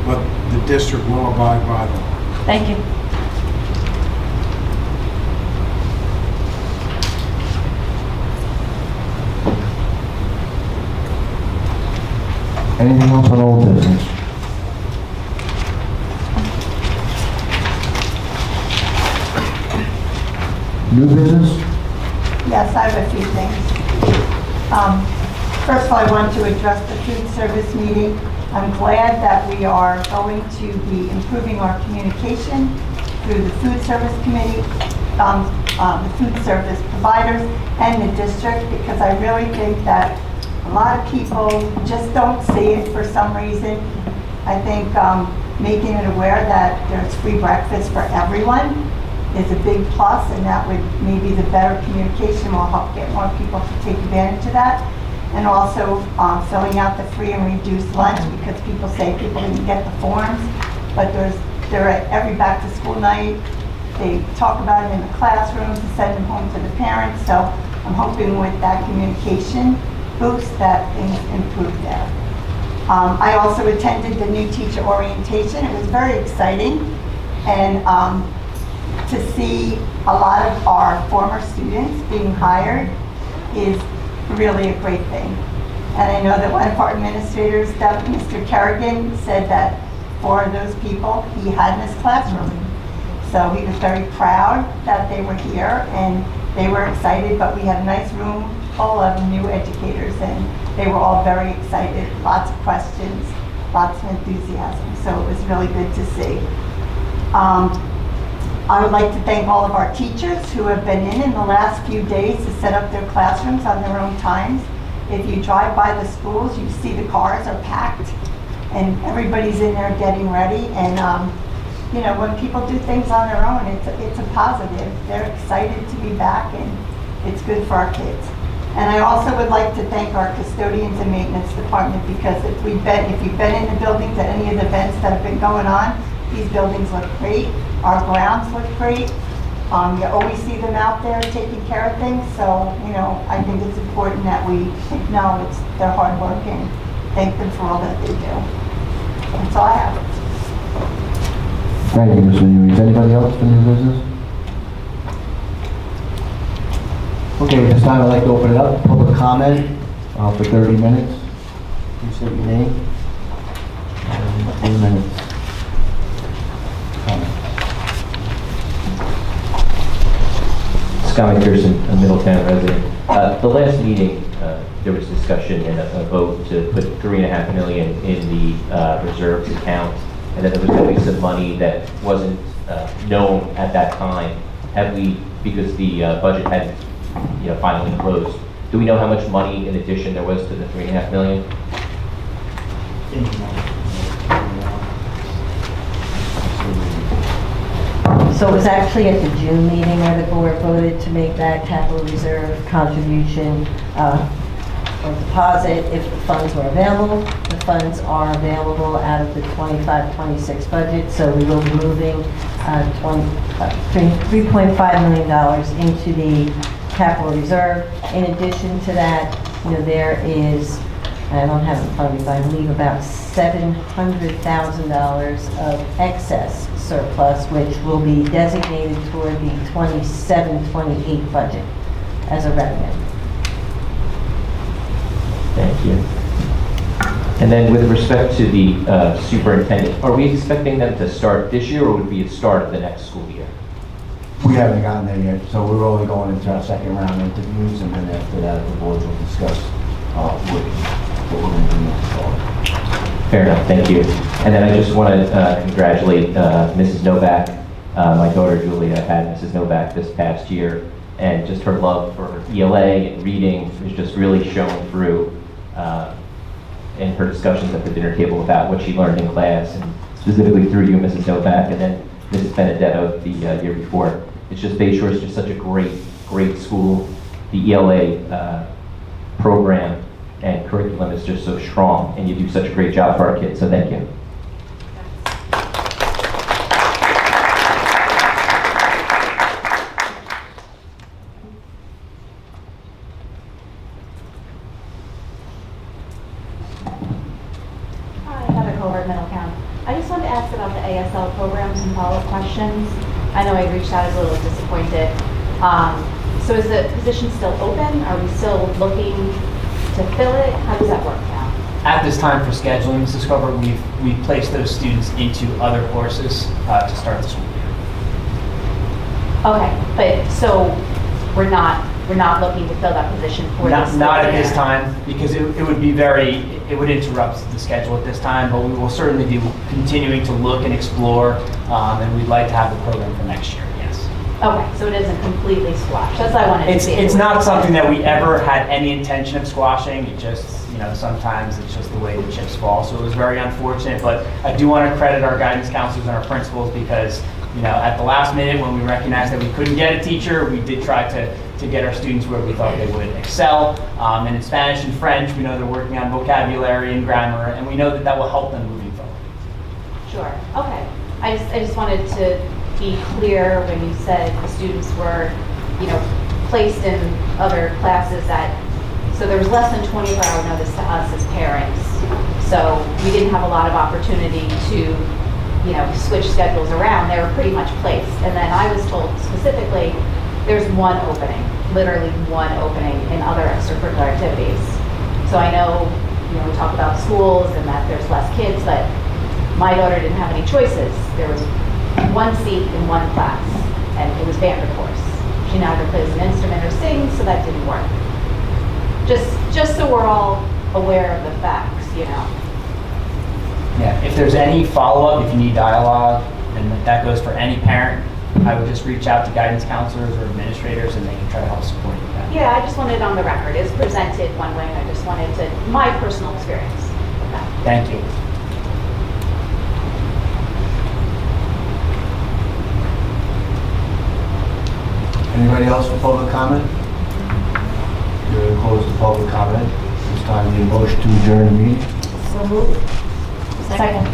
but the district will abide by the law.
Thank you.
Anything else on old business? New business?
Yes, I have a few things. First of all, I want to address the food service meeting. I'm glad that we are going to be improving our communication through the food service committee, the food service providers, and the district, because I really think that a lot of people just don't see it for some reason. I think making it aware that there's free breakfast for everyone is a big plus, and that would maybe the better communication will help get more people to take advantage of that. And also filling out the free and reduced lunch, because people say people didn't get the forms, but they're at every back to school night. They talk about it in the classrooms to send them home to the parents. So I'm hoping with that communication boost that things improve there. I also attended the new teacher orientation. It was very exciting, and to see a lot of our former students being hired is really a great thing. And I know that one of our administrators, Mr. Kerrigan, said that 4 of those people he had in his classroom. So he was very proud that they were here, and they were excited, but we had a nice room full of new educators, and they were all very excited, lots of questions, lots of enthusiasm. So it was really good to see. I would like to thank all of our teachers who have been in the last few days to set up their classrooms on their own times. If you drive by the schools, you see the cars are packed and everybody's in there getting ready. And when people do things on their own, it's a positive. They're excited to be back, and it's good for our kids. And I also would like to thank our custodians and maintenance department, because if you've been in the buildings at any of the events that have been going on, these buildings look great. Our grounds look great. You always see them out there taking care of things. So, I think it's important that we acknowledge their hard work and thank them for all that they do. That's all I have.
Thank you, Ms. Newey. Is anybody else for new business? Okay, at this time I'd like to open it up, public comment for 30 minutes. Please state your name. 3 minutes.
Scott McPherson, a Middletown resident. The last meeting, there was discussion and a vote to put $3.5 million in the reserves account, and then there was going to be some money that wasn't known at that time. Have we, because the budget had, finally closed, do we know how much money in addition there was to the $3.5 million?
So it was actually at the June meeting where the board voted to make that capital reserve contribution or deposit if the funds were available. The funds are available out of the 25-26 budget, so we will be moving $3.5 million into the capital reserve. In addition to that, there is I don't have it in front of me, but I believe about $700,000 of excess surplus, which will be designated toward the 27-28 budget as a revenue.
Thank you. And then with respect to the superintendent, are we expecting them to start this year, or would we start the next school year?
We haven't gotten there yet, so we're only going into our second round interviews, and then after that, the boards will discuss what we're going to do next fall.
Fair enough, thank you. And then I just want to congratulate Mrs. Novak. My daughter Julia had Mrs. Novak this past year, and just her love for ELA and reading is just really shown through in her discussions at the dinner table about what she learned in class, and specifically through you, Mrs. Novak, and then Mrs. Benedetto the year before. It's just Bayshore is just such a great school. The ELA program and curriculum is just so strong, and you do such a great job for our kids, so thank you.
Hi, Heather Colbert, Middletown. I just wanted to ask about the ASL programs and follow-up questions. I know I reached out, I was a little disappointed. So is the position still open? Are we still looking to fill it? How does that work now?
At this time for scheduling, Mrs. Covert, we've placed those students into other courses to start the school year.
Okay, but so we're not looking to fill that position for this school
Not at
year?
this time, because it would interrupt the schedule at this time, but we will certainly be continuing to look and explore, and we'd like to have the program for next year, yes.
Okay, so it isn't completely squashed. That's what I wanted to see.
It's not something that we ever had any intention of squashing. It just, sometimes it's just the way the chips fall. So it was very unfortunate, but I do want to credit our guidance counselors and our principals because, at the last minute when we recognized that we couldn't get a teacher, we did try to get our students where we thought they would excel. And in Spanish and French, we know they're working on vocabulary and grammar, and we know that will help them moving forward.
Sure, okay. I just wanted to be clear when you said the students were, placed in other classes so there was less than 24-hour notice to us as parents. So we didn't have a lot of opportunity to, switch schedules around. They were pretty much placed. And then I was told specifically, there's one opening, literally one opening in other extracurricular activities. So I know, we talk about schools and that there's less kids, but my daughter didn't have any choices. There was one seat in one class, and it was band, of course. She neither plays an instrument or sings, so that didn't work. Just so we're all aware of the facts,
Yeah, if there's any follow-up, if you need dialogue, and that goes for any parent, I would just reach out to guidance counselors or administrators and they can try to help support you with that.
Yeah, I just wanted it on the record. It's presented one way, and I just wanted my personal experience with that.
Thank you.
Anybody else for public comment? You're going to close the public comment. This time, the motion to adjourn the meeting.
So moved. Second.